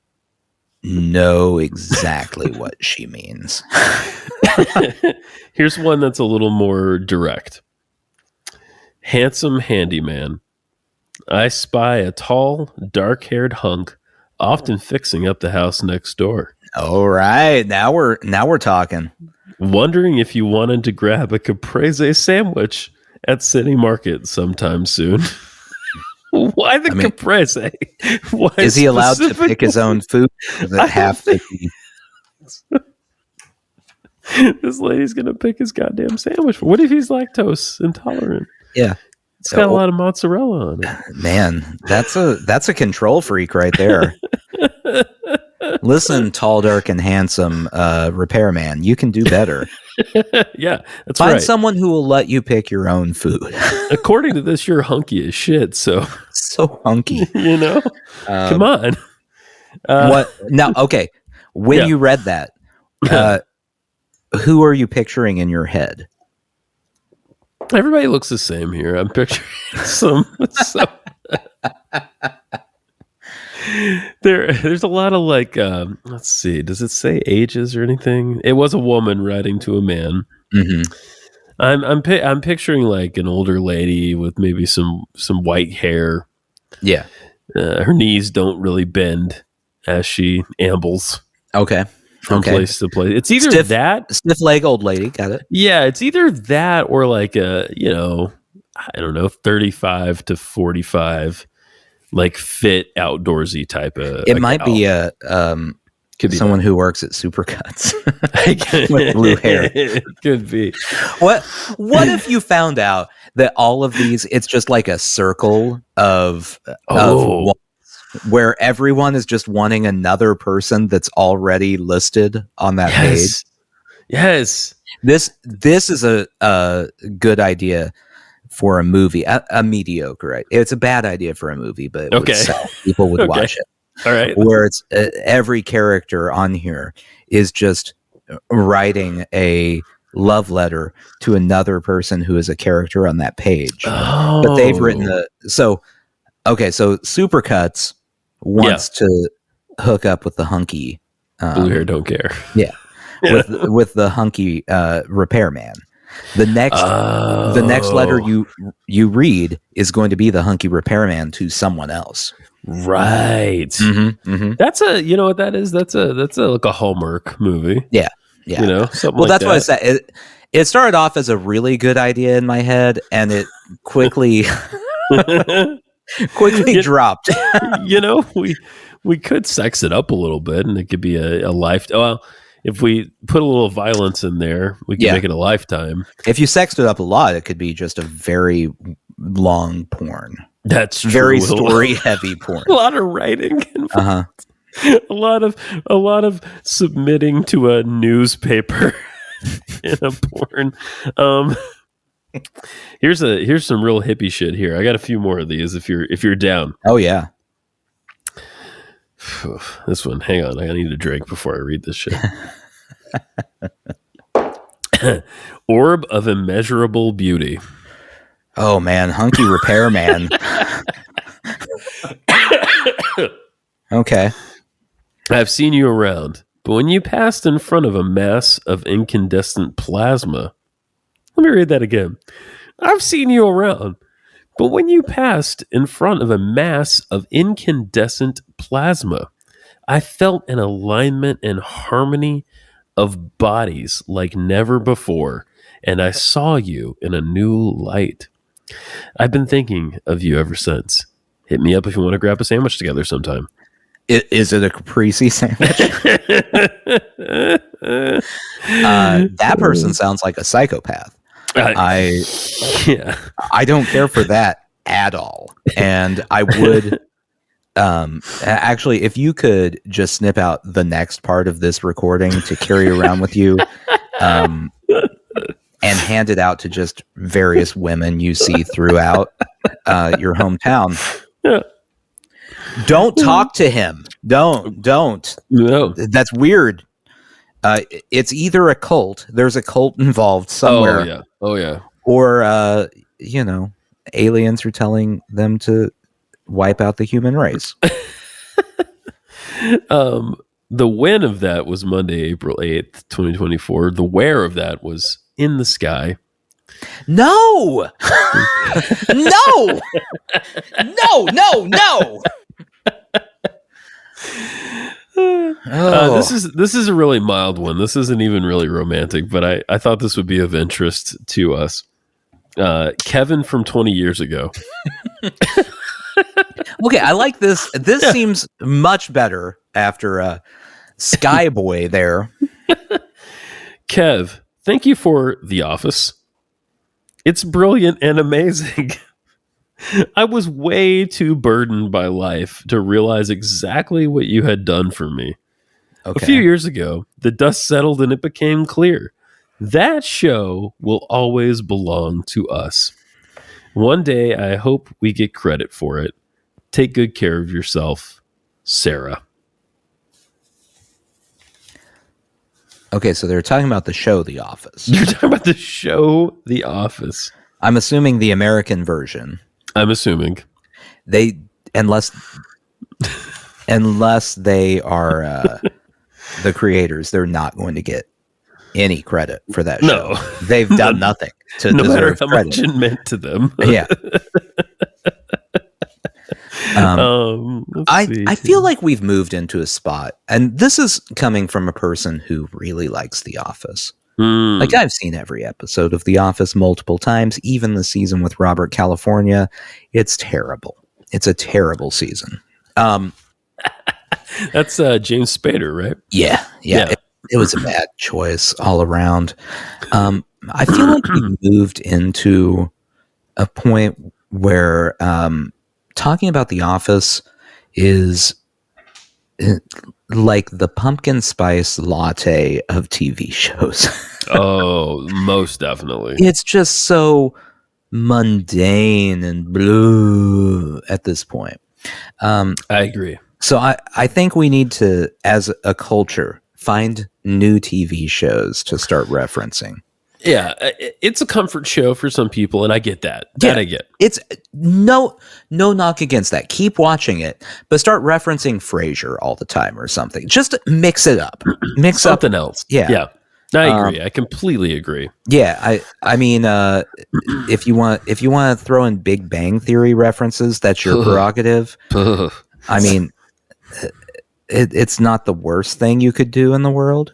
know exactly what she means. Here's one that's a little more direct. Handsome handyman. I spy a tall, dark-haired hunk, often fixing up the house next door. All right, now we're talking. Wondering if you wanted to grab a Caprese sandwich at City Market sometime soon. Why the Caprese? Why is he allowed to pick his own food? Does it have to be? This lady's gonna pick his goddamn sandwich. What if he's lactose intolerant? Yeah, it's got a lot of mozzarella on it. Man, that's a control freak right there. Listen, tall, dark, and handsome repairman, you can do better. Yeah, that's Find right. someone who will let you pick your own food. According to this, you're hunky as shit. So hunky, you know. Come on. What now? Okay, when you read that, who are you picturing in your head? Everybody looks the same here. I'm picturing some there's a lot of like let's see, does it say ages or anything? It was a woman writing to a man. Mm-hmm. I'm picturing like an older lady with maybe some white hair. Yeah. Her knees don't really bend as she ambles. Okay. From place to place. It's either stiff leg old lady. Got it. Yeah, it's either that or like a, I don't know, 35 to 45, like fit outdoorsy type of. It might be could be someone who works at Supercuts with blue hair. Could be. What if you found out that all of these, it's just like a circle of where everyone is just wanting another person that's already listed on that page? Yes. This is a good idea for a movie, a mediocre. Right? It's a bad idea for a movie, but it would sell. People would watch it. All right. Where it's every character on here is just writing a love letter to another person who is a character on that page. Oh. But they've written so Supercuts wants to hook up with the hunky blue hair don't care. Yeah. with the hunky repairman. The next letter you read is going to be the hunky repairman to someone else. Right. Mm-hmm, mm-hmm. That's you know what that is? That's like a Hallmark movie. Yeah. Yeah. Something like that's that. what I said. It started off as a really good idea in my head, and it quickly dropped. We could sex it up a little bit, and it could be a life. Well, if we put a little violence in there, we can make it a lifetime. If you sexed it up a lot, it could be just a very long porn. That's true. Very story heavy porn. A lot of writing. Uh-huh. A lot of submitting to a newspaper in a porn. Here's some real hippie shit here. I got a few more of these if you're down. Oh yeah. This one, hang on. I need a drink before I read this shit. Orb of immeasurable beauty. Oh man, hunky repairman. Okay. I've seen you around, but when you passed in front of a mass of incandescent plasma. Let me read that again. I've seen you around, but when you passed in front of a mass of incandescent plasma, I felt an alignment and harmony of bodies like never before, and I saw you in a new light. I've been thinking of you ever since. Hit me up if you want to grab a sandwich together sometime. Is it a Caprese sandwich? That person sounds like a psychopath. I don't care for that at all. And I would Actually, if you could just snip out the next part of this recording to carry around with you, and hand it out to just various women you see throughout your hometown. Yeah. Don't talk to him. Don't. No. That's weird. It's either a cult. There's a cult involved somewhere. Oh yeah. Or aliens are telling them to wipe out the human race. The when of that was Monday, April 8th, 2024. The where of that was in the sky. No. No. This is a really mild one. This isn't even really romantic, but I thought this would be of interest to us. Kevin from 20 years ago. Okay, I like this. This seems much better after Skyboy there. Kev, thank you for The Office. It's brilliant and amazing. I was way too burdened by life to realize exactly what you had done for me. Okay. A few years ago, the dust settled and it became clear. That show will always belong to us. One day, I hope we get credit for it. Take good care of yourself, Sarah. Okay, so they're talking about the show The Office. You're talking about the show The Office. I'm assuming the American version. I'm assuming. Unless they are the creators, they're not going to get any credit for that show. No. They've done nothing to no matter deserve how credit. Much it meant to them. Yeah. I feel like we've moved into a spot, and this is coming from a person who really likes The Office. Like, I've seen every episode of The Office multiple times, even the season with Robert California. It's terrible. It's a terrible season. That's James Spader, right? Yeah. It was a bad choice all around. I feel like we moved into a point where talking about The Office is like the pumpkin spice latte of TV shows. Oh, most definitely. It's just so mundane and blue at this point. I agree. So I think we need to, as a culture, find new TV shows to start referencing. Yeah, it's a comfort show for some people, and I get that. I get. It's no knock against that. Keep watching it, but start referencing Frasier all the time or something. Just mix it up. Mix something up. else. Yeah. I agree. I completely agree. Yeah, I mean, if you want to throw in Big Bang Theory references, that's your prerogative. I mean, it's not the worst thing you could do in the world.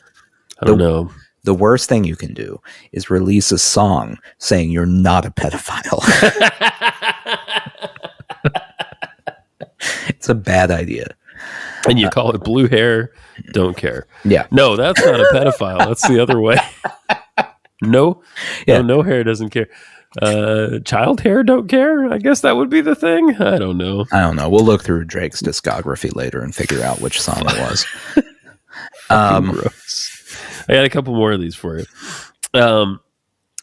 I don't know. The worst thing you can do is release a song saying you're not a pedophile. It's a bad idea. And you call it Blue Hair, Don't Care. Yeah. No, that's not a pedophile. That's the other way. No hair doesn't care. Child hair don't care? I guess that would be the thing. I don't know. We'll look through Drake's discography later and figure out which song it was. Gross. I got a couple more of these for you.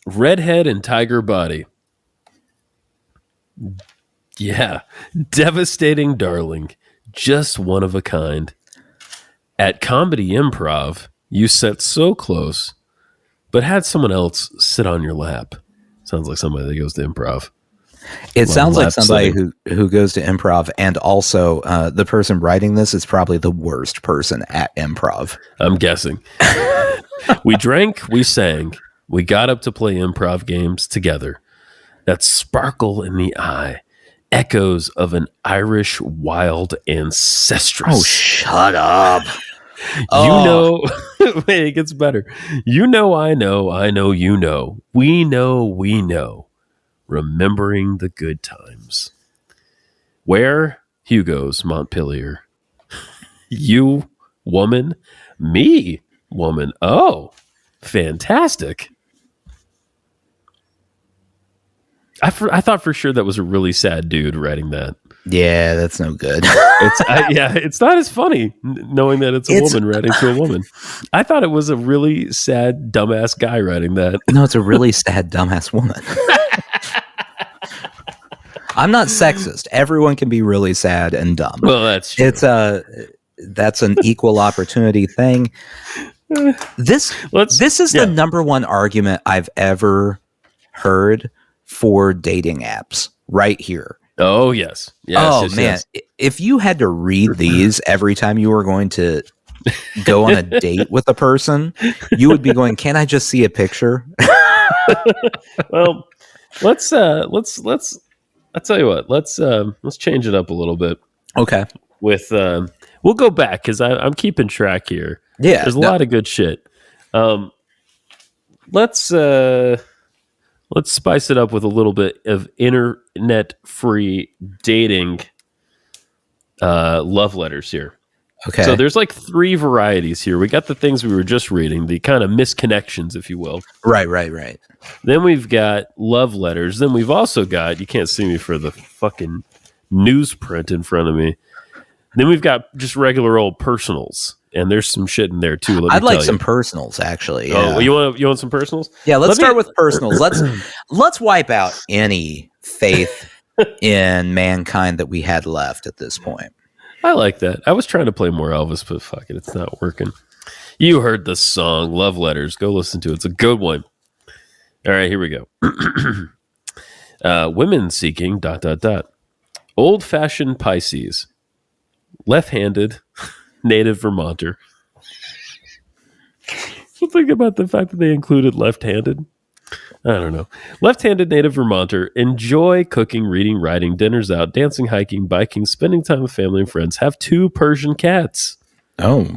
Redhead and Tiger Body. Yeah. Devastating darling. Just one of a kind. At Comedy Improv, you sat so close, but had someone else sit on your lap. Sounds like somebody that goes to improv. It sounds like somebody who goes to improv, and also the person writing this is probably the worst person at improv. I'm guessing. We drank, we sang, we got up to play improv games together. That sparkle in the eye, echoes of an Irish wild ancestress. Oh, shut up. Wait, it gets better. You know, I know, you know. We know. Remembering the good times. Where? Hugo's, Montpelier. You, woman. Me, woman. Oh, fantastic. I thought for sure that was a really sad dude writing that. Yeah, that's no good. It's not as funny knowing that it's a woman writing to a woman. I thought it was a really sad, dumbass guy writing that. No, it's a really sad, dumbass woman. I'm not sexist. Everyone can be really sad and dumb. Well, that's true. That's an equal opportunity thing. This is the number one argument I've ever heard for dating apps right here. Oh, yes. Man. If you had to read these every time you were going to go on a date with a person, you would be going, "Can I just see a picture?" Well, let's I'll tell you what, let's change it up a little bit. Okay. With we'll go back because I'm keeping track here. Yeah. There's a lot of good shit. Let's spice it up with a little bit of internet-free dating love letters here. Okay. So there's like 3 varieties here. We got the things we were just reading, the kind of misconnections, if you will. Right. Then we've got love letters. Then we've also got, you can't see me for the fucking newsprint in front of me. Then we've got just regular old personals. And there's some shit in there too. I'd like some personals, actually. Yeah. Oh, you want some personals? Yeah, let's start with personals. Let's wipe out any faith in mankind that we had left at this point. I like that. I was trying to play more Elvis, but fuck it, it's not working. You heard the song "Love Letters." Go listen to it. It's a good one. All right, here we go. Women seeking ... Old-fashioned Pisces, left-handed. Native Vermonter. Think about the fact that they included left-handed. I don't know. Left-handed native Vermonter. Enjoy cooking, reading, writing, dinners out, dancing, hiking, biking, spending time with family and friends. Have 2 Persian cats. Oh,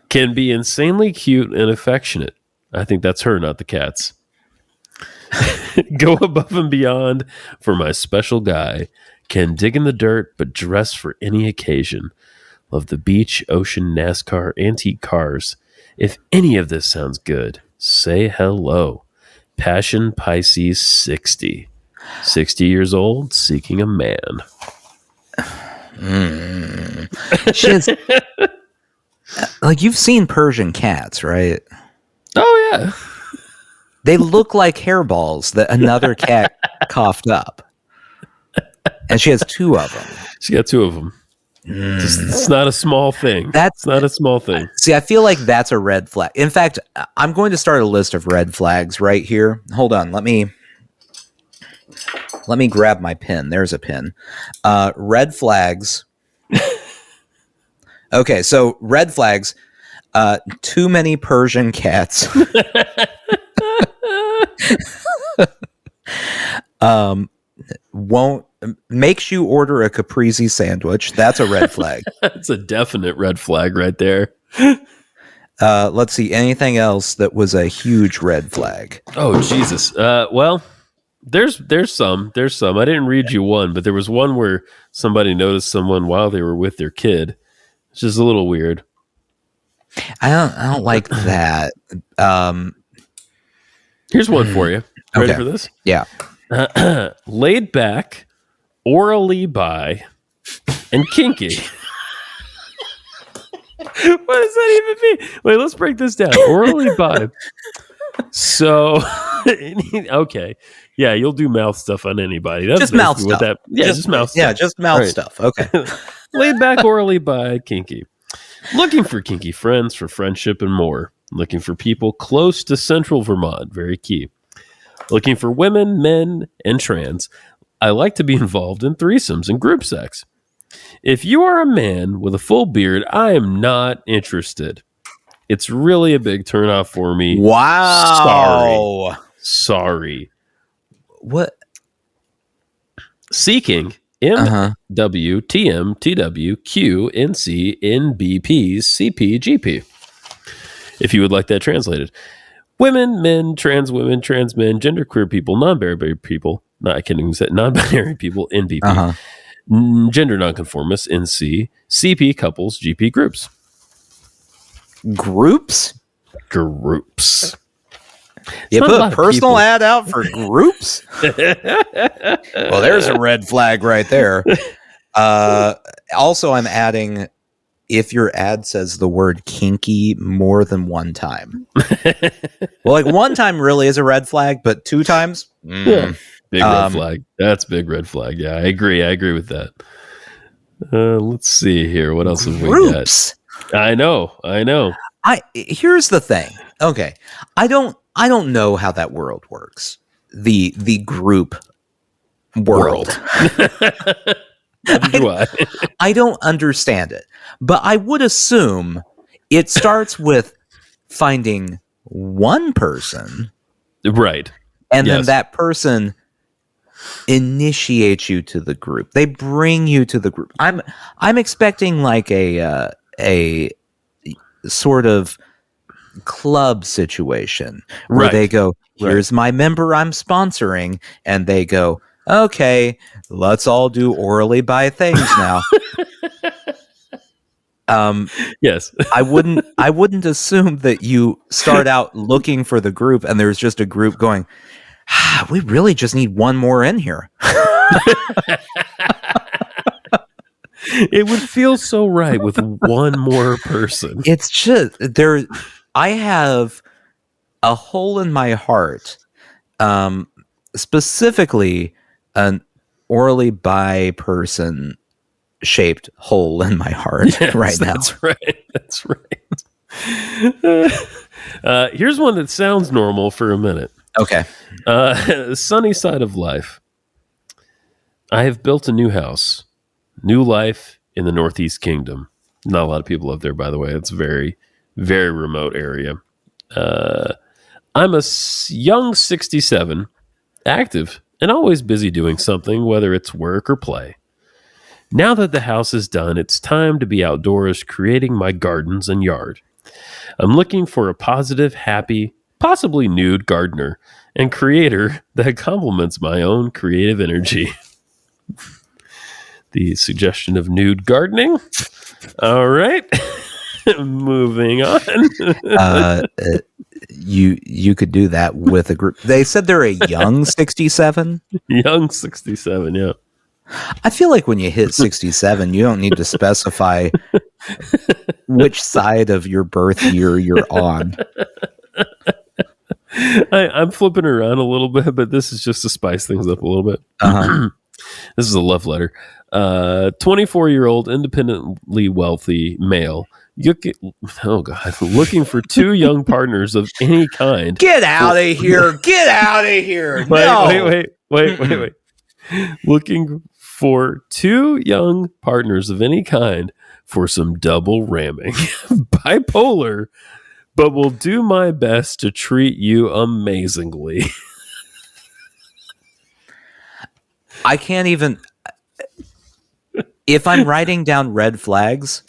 can be insanely cute and affectionate. I think that's her, not the cats. Go above and beyond for my special guy. Can dig in the dirt, but dress for any occasion. Love the beach, ocean, NASCAR, antique cars. If any of this sounds good, say hello. Passion Pisces 60. 60 years old, seeking a man. She has, like, you've seen Persian cats, right? Oh, yeah. They look like hairballs that another cat coughed up. And she has 2 of them. She got 2 of them. It's not a small thing. That's not a small thing. See, I feel like that's a red flag. In fact, I'm going to start a list of red flags right here. Hold on. Let me grab my pen. There's a pen. Red flags. Okay, so red flags. Too many Persian cats. Makes you order a Caprese sandwich. That's a red flag. That's a definite red flag right there. Let's see. Anything else that was a huge red flag? Oh, Jesus. Well, there's some. I didn't read you one, but there was one where somebody noticed someone while they were with their kid. It's just a little weird. I don't like that. Here's one for you. Ready for this? Yeah. Laid back, orally by, and kinky. What does that even mean? Wait, let's break this down. Orally by. So, okay. Yeah, you'll do mouth stuff on anybody. That's just mouth stuff. Just mouth stuff. Yeah, just mouth stuff. Okay. Laid back, orally by, kinky. Looking for kinky friends for friendship and more. Looking for people close to central Vermont. Very key. Looking for women, men, and trans. I like to be involved in threesomes and group sex. If you are a man with a full beard, I am not interested. It's really a big turnoff for me. Wow. Sorry. What? Seeking MW, TM, TW, Q, NC, NBPs, CP, GP. If you would like that translated. Women, men, trans men, genderqueer people, non-binary people, I can't even say non-binary people, NBP, gender nonconformists, NC, CP couples, GP groups. Groups. You put personal ad out for groups? Well, there's a red flag right there. Also, I'm adding, if your ad says the word kinky more than one time. Well, like one time really is a red flag, but 2 times? Yeah. Big red flag. That's big red flag. Yeah, I agree. I agree with that. Let's see here. What else have we got? I know. Here's the thing. Okay. I don't know how that world works. The group world. I don't understand it. But I would assume it starts with finding one person. Right. And then that person initiates you to the group. They bring you to the group. I'm expecting like a sort of club situation where they go, here's my member I'm sponsoring, and they go, okay, let's all do orally by things now. Yes. I wouldn't assume that you start out looking for the group and there's just a group going, we really just need one more in here. It would feel so right with one more person. It's just there. I have a hole in my heart, specifically an orally bi person shaped hole in my heart right now. That's right. That's right. Here's one that sounds normal for a minute. Okay. Sunny side of life. I have built a new house. New life in the Northeast Kingdom. Not a lot of people live there, by the way. It's a very, very remote area. I'm a young 67, active, and always busy doing something, whether it's work or play. Now that the house is done, it's time to be outdoors creating my gardens and yard. I'm looking for a positive, happy, possibly nude gardener and creator that complements my own creative energy. The suggestion of nude gardening. All right. Moving on. You could do that with a group. They said they're a young 67. Young 67, yeah. I feel like when you hit 67, you don't need to specify which side of your birth year you're on. I'm flipping around a little bit, but this is just to spice things up a little bit. Uh-huh. This is a love letter. 24-year-old, independently wealthy male. Looking for 2 young partners of any kind. Get out of here! Get out of here! Wait. Looking for 2 young partners of any kind for some double ramming. Bipolar, but will do my best to treat you amazingly. I can't even... If I'm writing down red flags,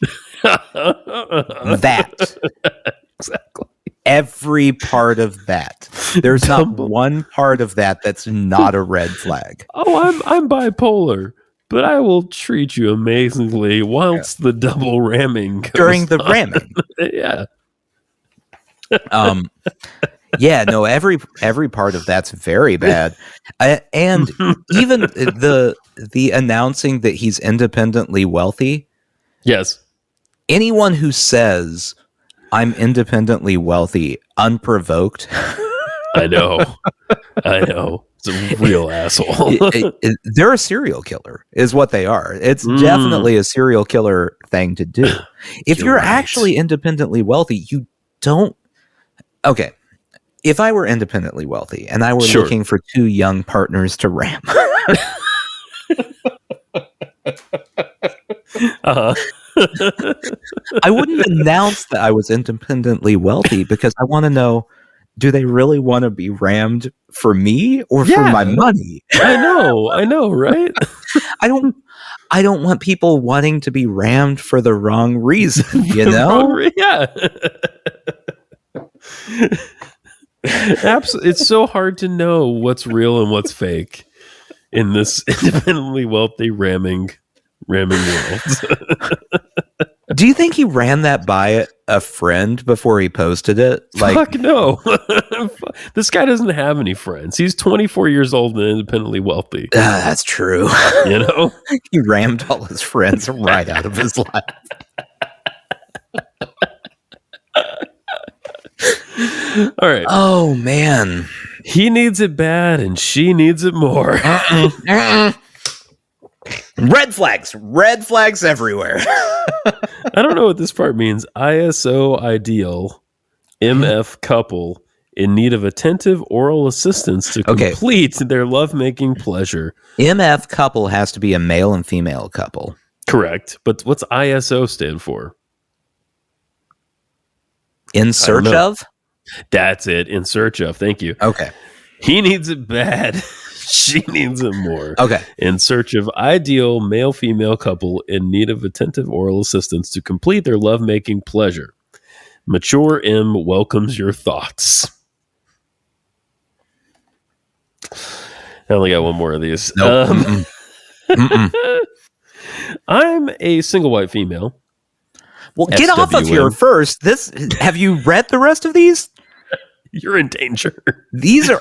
that. Exactly. Every part of that. There's not one part of that that's not a red flag. Oh, I'm bipolar, but I will treat you amazingly whilst the double ramming goes during the on. ramming. Yeah. Yeah, no, every part of that's very bad. And even the announcing that he's independently wealthy. Yes. Anyone who says I'm independently wealthy unprovoked. I know. It's a real asshole. They're a serial killer is what they are. It's definitely a serial killer thing to do. If you're actually independently wealthy, you don't. Okay. If I were independently wealthy and I were looking for 2 young partners to ram. Uh-huh. I wouldn't announce that I was independently wealthy because I want to know, do they really want to be rammed for me or for my money? I know, right? I don't want people wanting to be rammed for the wrong reason, you know? Yeah. Absolutely. It's so hard to know what's real and what's fake in this independently wealthy ramming world. Do you think he ran that by a friend before he posted it? Like, fuck no. This guy doesn't have any friends. He's 24 years old and independently wealthy. That's true. You know, he rammed all his friends right out of his life. All right. Oh man, he needs it bad, and she needs it more. Red flags everywhere. I don't know what this part means. ISO ideal, MF couple in need of attentive oral assistance to complete their lovemaking pleasure. MF couple has to be a male and female couple. Correct. But what's ISO stand for? In search of? That's it. In search of. Thank you. Okay. He needs it bad. She needs it more. Okay. In search of ideal male-female couple in need of attentive oral assistance to complete their lovemaking pleasure. Mature M welcomes your thoughts. I only got one more of these. Nope. I'm a single white female. Well, get off of here first. Have you read the rest of these? You're in danger. These are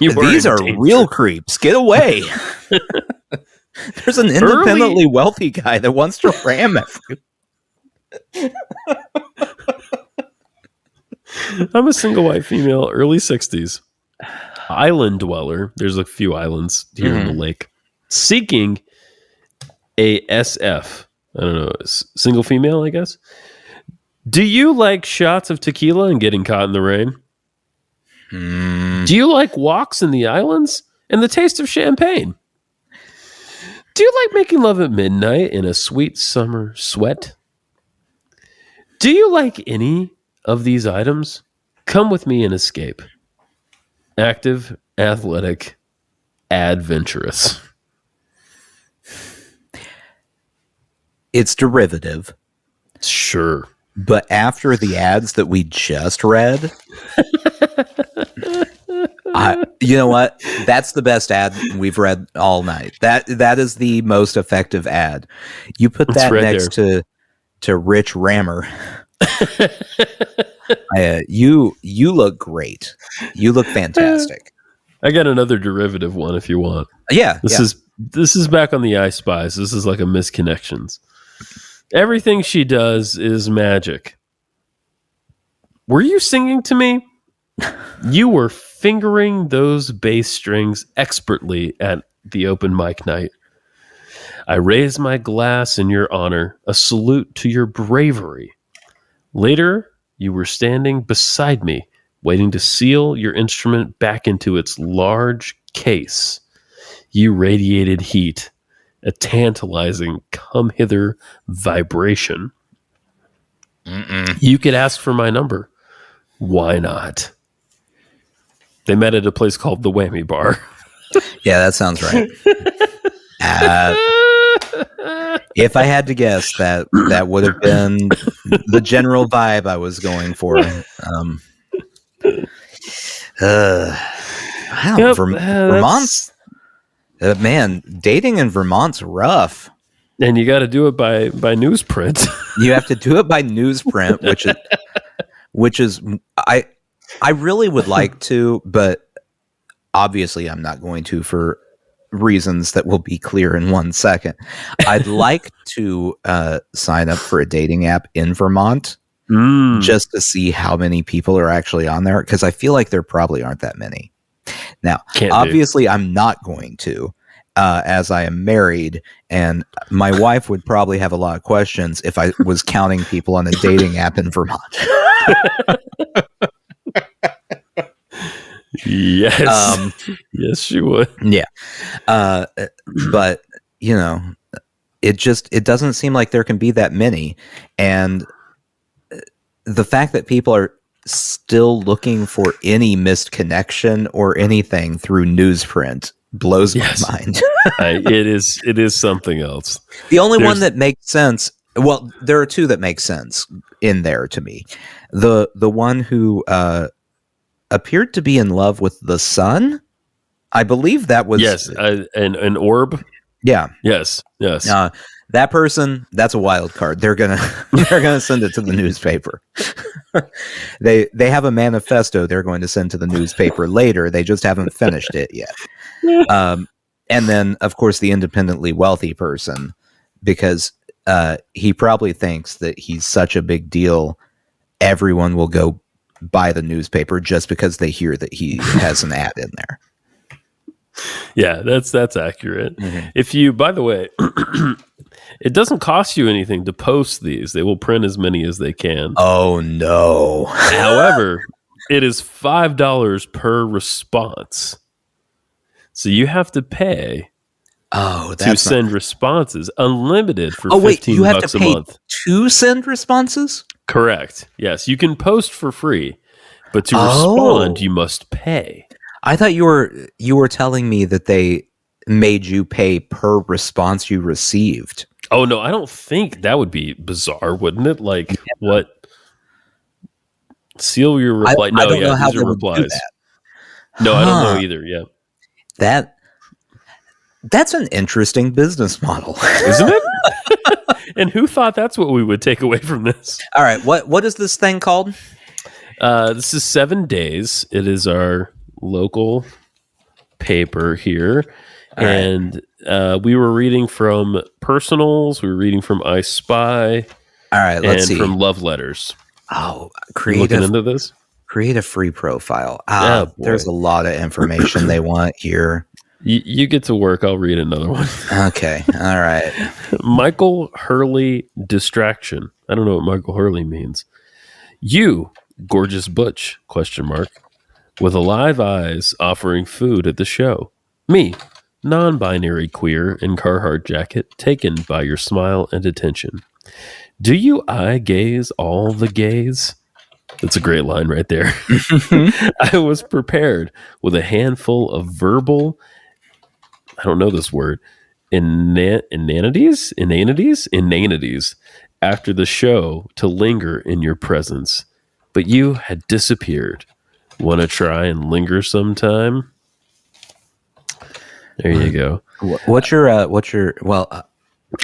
real creeps. Get away. There's an independently wealthy guy that wants to ram everyone. I'm a single white female, early 60s. Island dweller. There's a few islands here in the lake. Seeking a SF. I don't know. Single female, I guess. Do you like shots of tequila and getting caught in the rain? Do you like walks in the islands and the taste of champagne? Do you like making love at midnight in a sweet summer sweat? Do you like any of these items? Come with me and escape. Active, athletic, adventurous. It's derivative. Sure. But after the ads that we just read, you know what? That's the best ad we've read all night. That is the most effective ad. You put that next to Rich Rammer. You look great. You look fantastic. I got another derivative one if you want. Yeah. This is back on the I Spies. This is like a misconnections. Everything she does is magic. Were you singing to me? You were fingering those bass strings expertly at the open mic night. I raise my glass in your honor, a salute to your bravery. Later, you were standing beside me, waiting to seal your instrument back into its large case. You radiated heat, a tantalizing come-hither vibration. You could ask for my number. Why not? They met at a place called the Whammy Bar. Yeah, that sounds right. If I had to guess, that would have been the general vibe I was going for. Vermont's man, dating in Vermont's rough. And you got to do it by newsprint. You have to do it by newsprint, which is I really would like to, but obviously I'm not going to for reasons that will be clear in 1 second. I'd like to sign up for a dating app in Vermont just to see how many people are actually on there, because I feel like there probably aren't that many. Now, obviously, I'm not going to, as I am married, and my wife would probably have a lot of questions if I was counting people on a dating app in Vermont. Yes. Yes, she would. Yeah. But, you know, it doesn't seem like there can be that many. And the fact that people are still looking for any missed connection or anything through newsprint blows my mind. It is something else. The only one that makes sense, well, there are two that make sense in there to me. The one who appeared to be in love with the sun. I believe that was an orb. Yeah. Yes. That person, that's a wild card. They're gonna send it to the newspaper. They have a manifesto they're going to send to the newspaper later. They just haven't finished it yet. And then, of course, the independently wealthy person, because he probably thinks that he's such a big deal, everyone will go buy the newspaper just because they hear that he has an ad in there. Yeah, that's accurate. Mm-hmm. If you, by the way, it doesn't cost you anything to post these. They will print as many as they can. Oh, no. However, it is $5 per response. So you have to pay to send responses, unlimited for $15 a month. Oh, wait, you have to pay to send responses? Correct. Yes, you can post for free, but to respond, you must pay. I thought you were telling me that they made you pay per response you received. Oh, no, I don't think that would be bizarre, wouldn't it? Like, what? Seal your reply. I don't know how they would do that. No, I don't know either. Yeah. That's an interesting business model, isn't it? And who thought that's what we would take away from this? All right, what is this thing called? This is 7 Days. It is our local paper here, and we were reading from Personals. We were reading from I Spy. All right, let's see. From Love Letters. Oh, looking into this. Create a free profile. There's a lot of information they want here. You get to work. I'll read another one. Okay. All right. Michael Hurley distraction. I don't know what Michael Hurley means. You, gorgeous butch, ? With alive eyes offering food at the show. Me, non-binary queer in Carhartt jacket, taken by your smile and attention. Do you eye gaze all the gays? That's a great line right there. I was prepared with a handful of verbal, I don't know this word, inanities after the show to linger in your presence. But you had disappeared. Want to try and linger sometime? There you go. What's your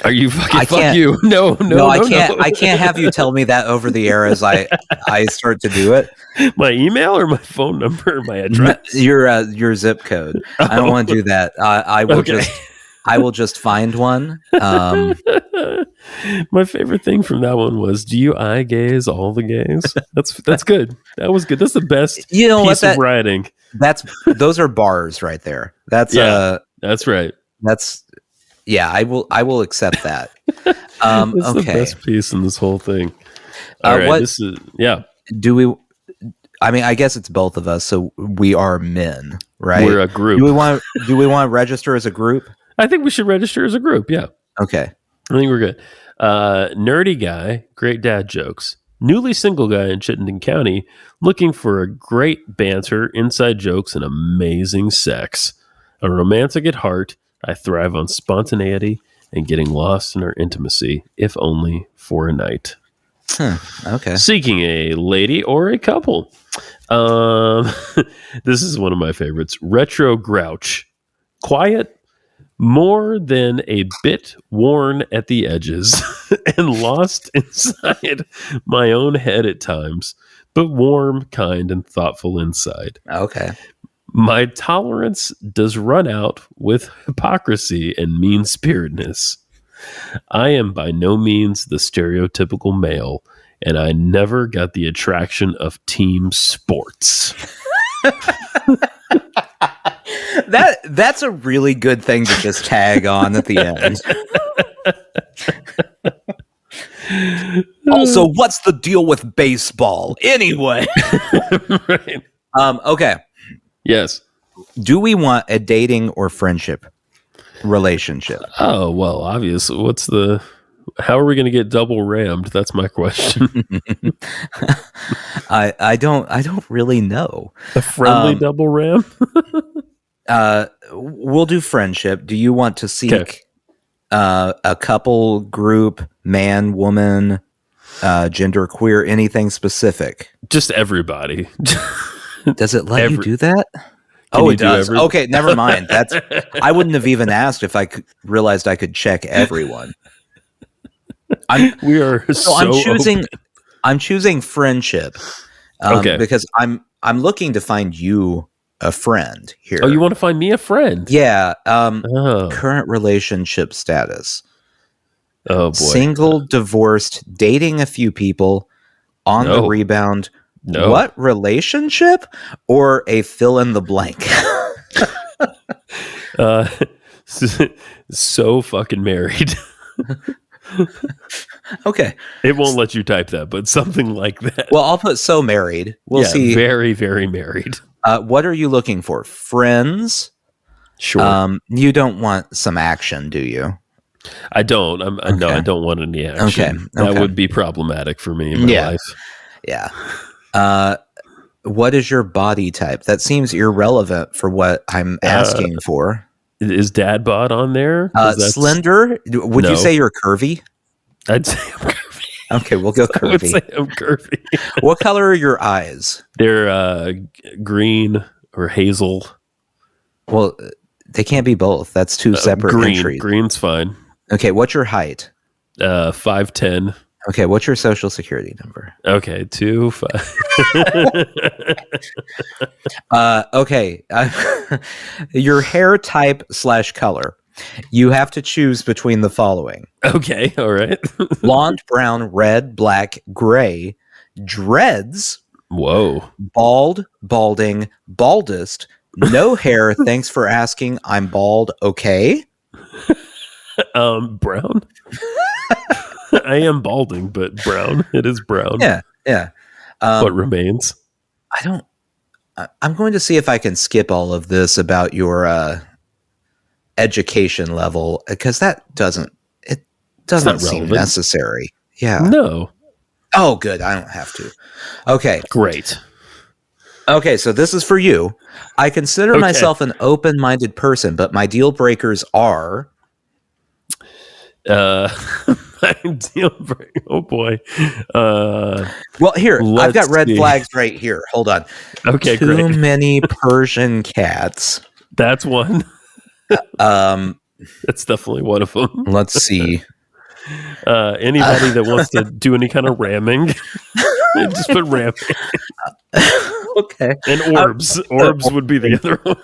are you fucking fuck you? No, I can't have you tell me that over the air as I start to do it. My email or my phone number or my address? Your zip code. I don't want to do that. I will just find one. My favorite thing from that one was, do you eye gaze all the gays? That's good. That was good. That's the best piece of writing. Those are bars right there. That's right. I will accept that. That's the best piece in this whole thing. All right, this is do we? I mean, I guess it's both of us, so we are men, right? We're a group. Do we want to register as a group? I think we should register as a group. Yeah. Okay. I think we're good. Nerdy guy, great dad jokes. Newly single guy in Chittenden County, looking for a great banter, inside jokes, and amazing sex. A romantic at heart, I thrive on spontaneity and getting lost in our intimacy, if only for a night. Okay. Seeking a lady or a couple. This is one of my favorites. Retro grouch. Quiet, more than a bit worn at the edges and lost inside my own head at times, but warm, kind, and thoughtful inside. Okay. My tolerance does run out with hypocrisy and mean-spiritedness. I am by no means the stereotypical male, and I never got the attraction of team sports. That's a really good thing to just tag on at the end. Also, what's the deal with baseball anyway? Right. Okay. Yes. Do we want a dating or friendship relationship? Oh, well, obviously. How are we going to get double rammed? That's my question. I don't really know. A friendly double ram? We'll do friendship. Do you want to seek a couple, group, man, woman, gender queer, anything specific? Just everybody. Does it let you do that? It does. Okay, never mind. I wouldn't have even asked if I realized I could check everyone. I'm choosing open. I'm choosing friendship. Okay. Because I'm looking to find you a friend here. Oh, you want to find me a friend? Yeah. Current relationship status. Oh boy. Single, divorced, dating a few people, on the rebound. No. What relationship? Or a fill in the blank? So fucking married. Okay. It won't let you type that, but something like that. Well, I'll put so married. We'll see. Very, very married. What are you looking for? Friends? Sure. You don't want some action, do you? I don't. No, I don't want any action. Okay. That would be problematic for me in my life. Yeah. What is your body type? That seems irrelevant for what I'm asking for. Is dad bod on there? Slender? Would you say you're curvy? I'd say I'm curvy. Okay, we'll go curvy. I would say I'm curvy. What color are your eyes? They're green or hazel. Well, they can't be both. That's two separate entries. Green's fine. Okay, what's your height? 5'10". Okay, what's your social security number? Okay, 25. Okay, your hair type / color. You have to choose between the following. Okay, all right. Blonde, brown, red, black, gray, dreads. Whoa. Bald, balding, baldest, no hair. Thanks for asking. I'm bald. Okay. Brown. I am balding, but brown. It is brown. Yeah. What remains? I'm going to see if I can skip all of this about your education level, because that doesn't seem necessary. Yeah. No. Oh, good. I don't have to. Okay. Great. Okay, so this is for you. I consider myself an open-minded person, but my deal breakers are... my deal breaker. Oh, boy. Well, here, I've got red flags right here. Hold on. Okay, Too great. many Persian cats. That's one. That's definitely one of them. Let's see. Anybody that wants to do any kind of ramming, just put ramming. Okay. And orbs. Orbs would be the other one.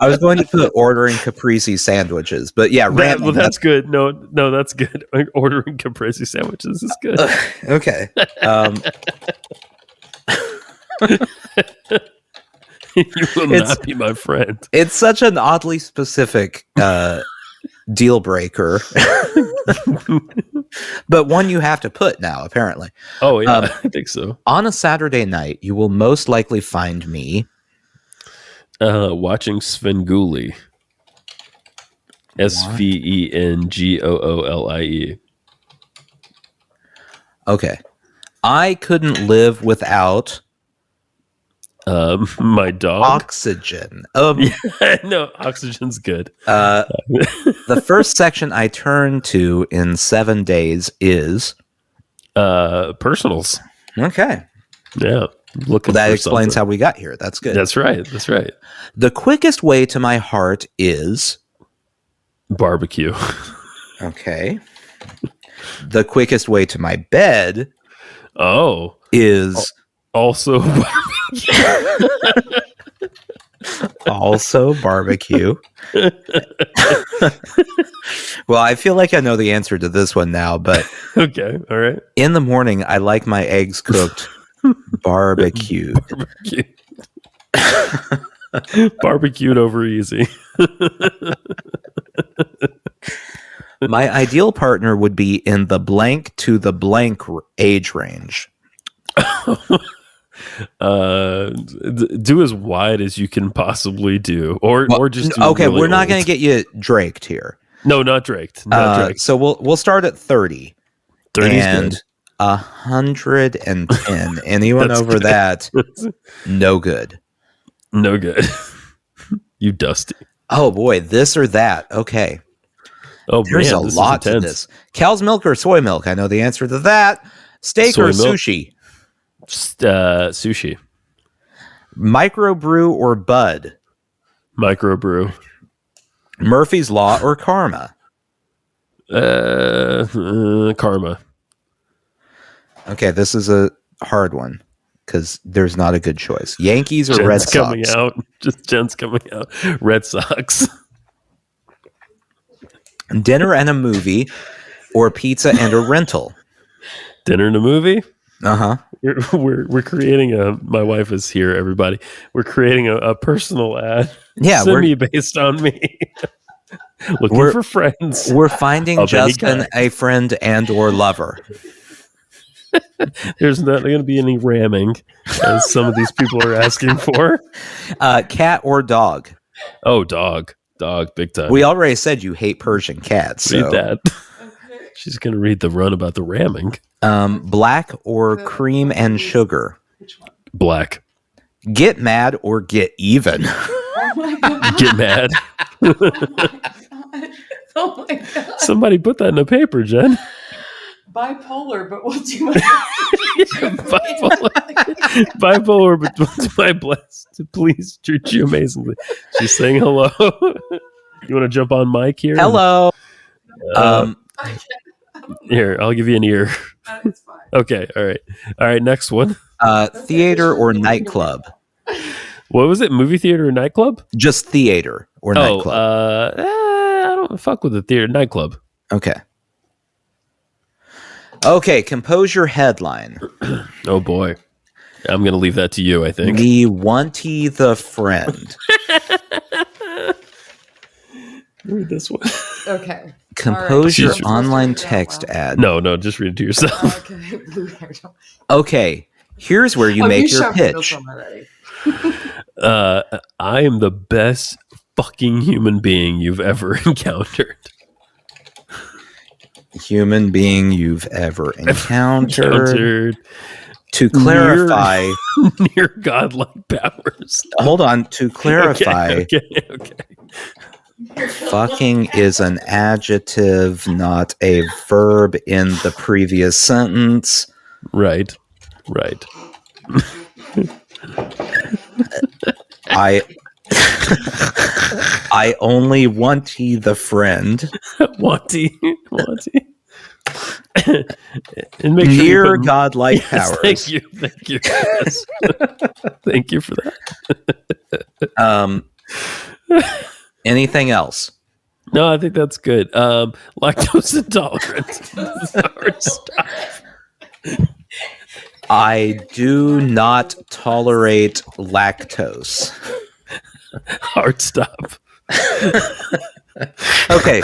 I was going to put ordering Caprese sandwiches, but yeah, well, that's good. No, that's good. Ordering Caprese sandwiches is good. Okay. You will not be my friend. It's such an oddly specific deal breaker, but one you have to put now, apparently. Oh, yeah, I think so. On a Saturday night, you will most likely find me watching Svengoolie. Svengoollie. Okay. I couldn't live without my dog. Oxygen. No, oxygen's good. The first section I turn to in 7 days is personals. Okay. Yeah. That explains how we got here. That's good. That's right. The quickest way to my heart is barbecue. Okay. The quickest way to my bed is also also barbecue. Well, I feel like I know the answer to this one now, but okay, all right. In the morning, I like my eggs cooked barbecued. Barbecued over easy. My ideal partner would be in the blank to the blank age range. Do as wide as you can possibly do, or just do okay. Really we're not old. going to get you draked here. No, not draked. So we'll start at 30. 30 and good. 110. Anyone over that? No good. No good. You dusty. Oh boy, this or that. Okay. Oh, there's a lot to this. Cow's milk or soy milk? I know the answer to that. Steak or sushi? Sushi. Microbrew or bud? Microbrew. Murphy's Law or karma? Karma. Okay, this is a hard one because there's not a good choice. Yankees or Jen's Red Sox? coming out. Just Jen's coming out. Red Sox. Dinner and a movie, or pizza and a rental? Dinner and a movie. Uh-huh. We're creating my wife is here, everybody. We're creating a personal ad. Yeah, based on me. Looking for friends. We're finding Justin a friend and or lover. There's not going to be any ramming, as some of these people are asking for. Cat or dog? Oh, dog, big time. We already said you hate Persian cats. Read so. that. She's going to read the run about the ramming. Black or cream and sugar? Black. Get mad or get even? Oh my God. Get mad. Oh my God. Somebody put that in the paper, Jen. Bipolar, but we'll do Bipolar, but to my blessed to please treat you amazingly. She's saying hello. You want to jump on mic here? Hello. Here, I'll give you an ear. It's fine. Okay, all right. Next one. Theater or nightclub? What was it? Movie theater or nightclub? Just theater or nightclub. I don't fuck with the theater. Nightclub. Okay, compose your headline. Oh boy. I'm going to leave that to you, I think. Me wanty the friend. Read this one. Okay. Compose All right. your online text ad. No, just read it to yourself. Okay. Blue hair. Okay, here's where you make your pitch. I am the best fucking human being you've ever encountered. Human being you've ever encountered. To clarify, near godlike powers. Hold on. To clarify, okay. fucking is an adjective, not a verb in the previous sentence. Right. I only wanty the friend. Wanty. And make near sure godlike powers. Thank you. Yes. Thank you for that. Anything else? No, I think that's good. Lactose intolerant. Hard stuff. I do not tolerate lactose. Hard stop. Okay,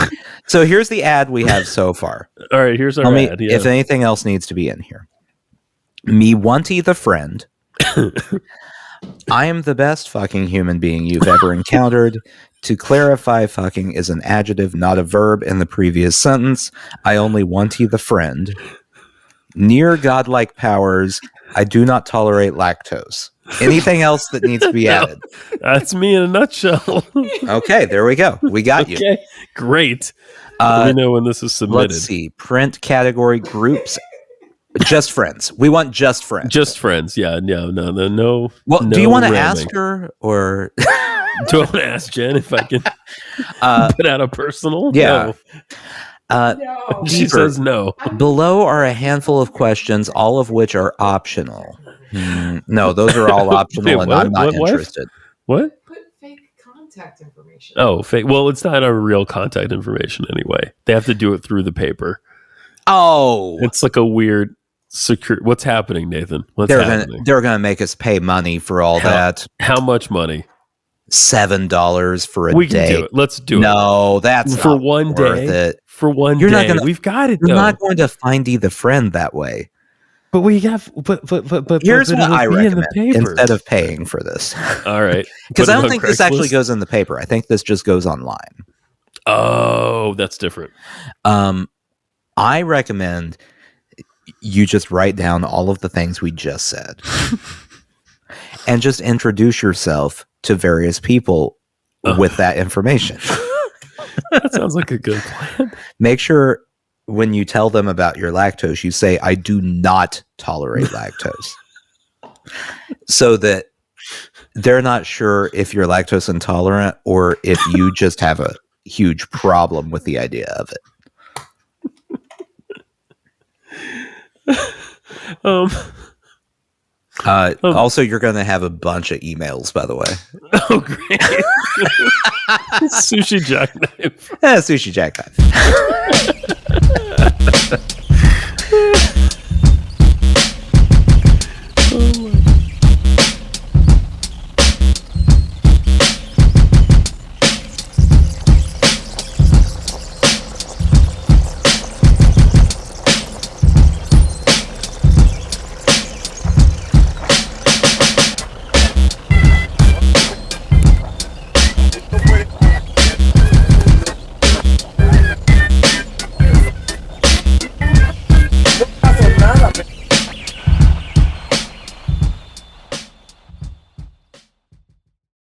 so here's the ad we have so far. All right, here's our ad. Yeah. If anything else needs to be in here. Me wanty the friend. I am the best fucking human being you've ever encountered. To clarify, fucking is an adjective, not a verb in the previous sentence. I only wanty the friend. Near godlike powers, I do not tolerate lactose. Anything else that needs to be added? That's me in a nutshell. Okay, there we go. We got you. Okay, great. Let me know when this is submitted. Let's see. Print category groups. Just friends. We want just friends. Just friends. Yeah. No. Well, no do you want to ramming. ask her or? Do I want to ask Jen if I can put out a personal? Yeah. No. She says no. Below are a handful of questions, all of which are optional. No, those are all optional, Wait, and what? I'm not What? interested. What? Put fake contact information. Oh, fake. Well, it's not our real contact information anyway. They have to do it through the paper. Oh, It's like a weird secure. What's happening, Nathan? What's happening? they're gonna make us pay money for all that. How much money? $7 for a We day. can do it. Let's do it. No, that's for not one worth day. it. For one You're not day. gonna- We've got it. You're though. not going to find the friend that way. But we have. But Here's but what it'll I be in the recommend paper. instead of paying for this. All right. Because Put I it don't on think this actually Craigslist? goes in the paper. I think this just goes online. Oh, that's different. I recommend you just write down all of the things we just said and just introduce yourself to various people with that information. That sounds like a good plan. Make sure when you tell them about your lactose, you say, I do not tolerate lactose. So that they're not sure if you're lactose intolerant or if you just have a huge problem with the idea of it. Also, you're going to have a bunch of emails, by the way. Oh, great. Sushi Jackknife. Sushi Jackknife.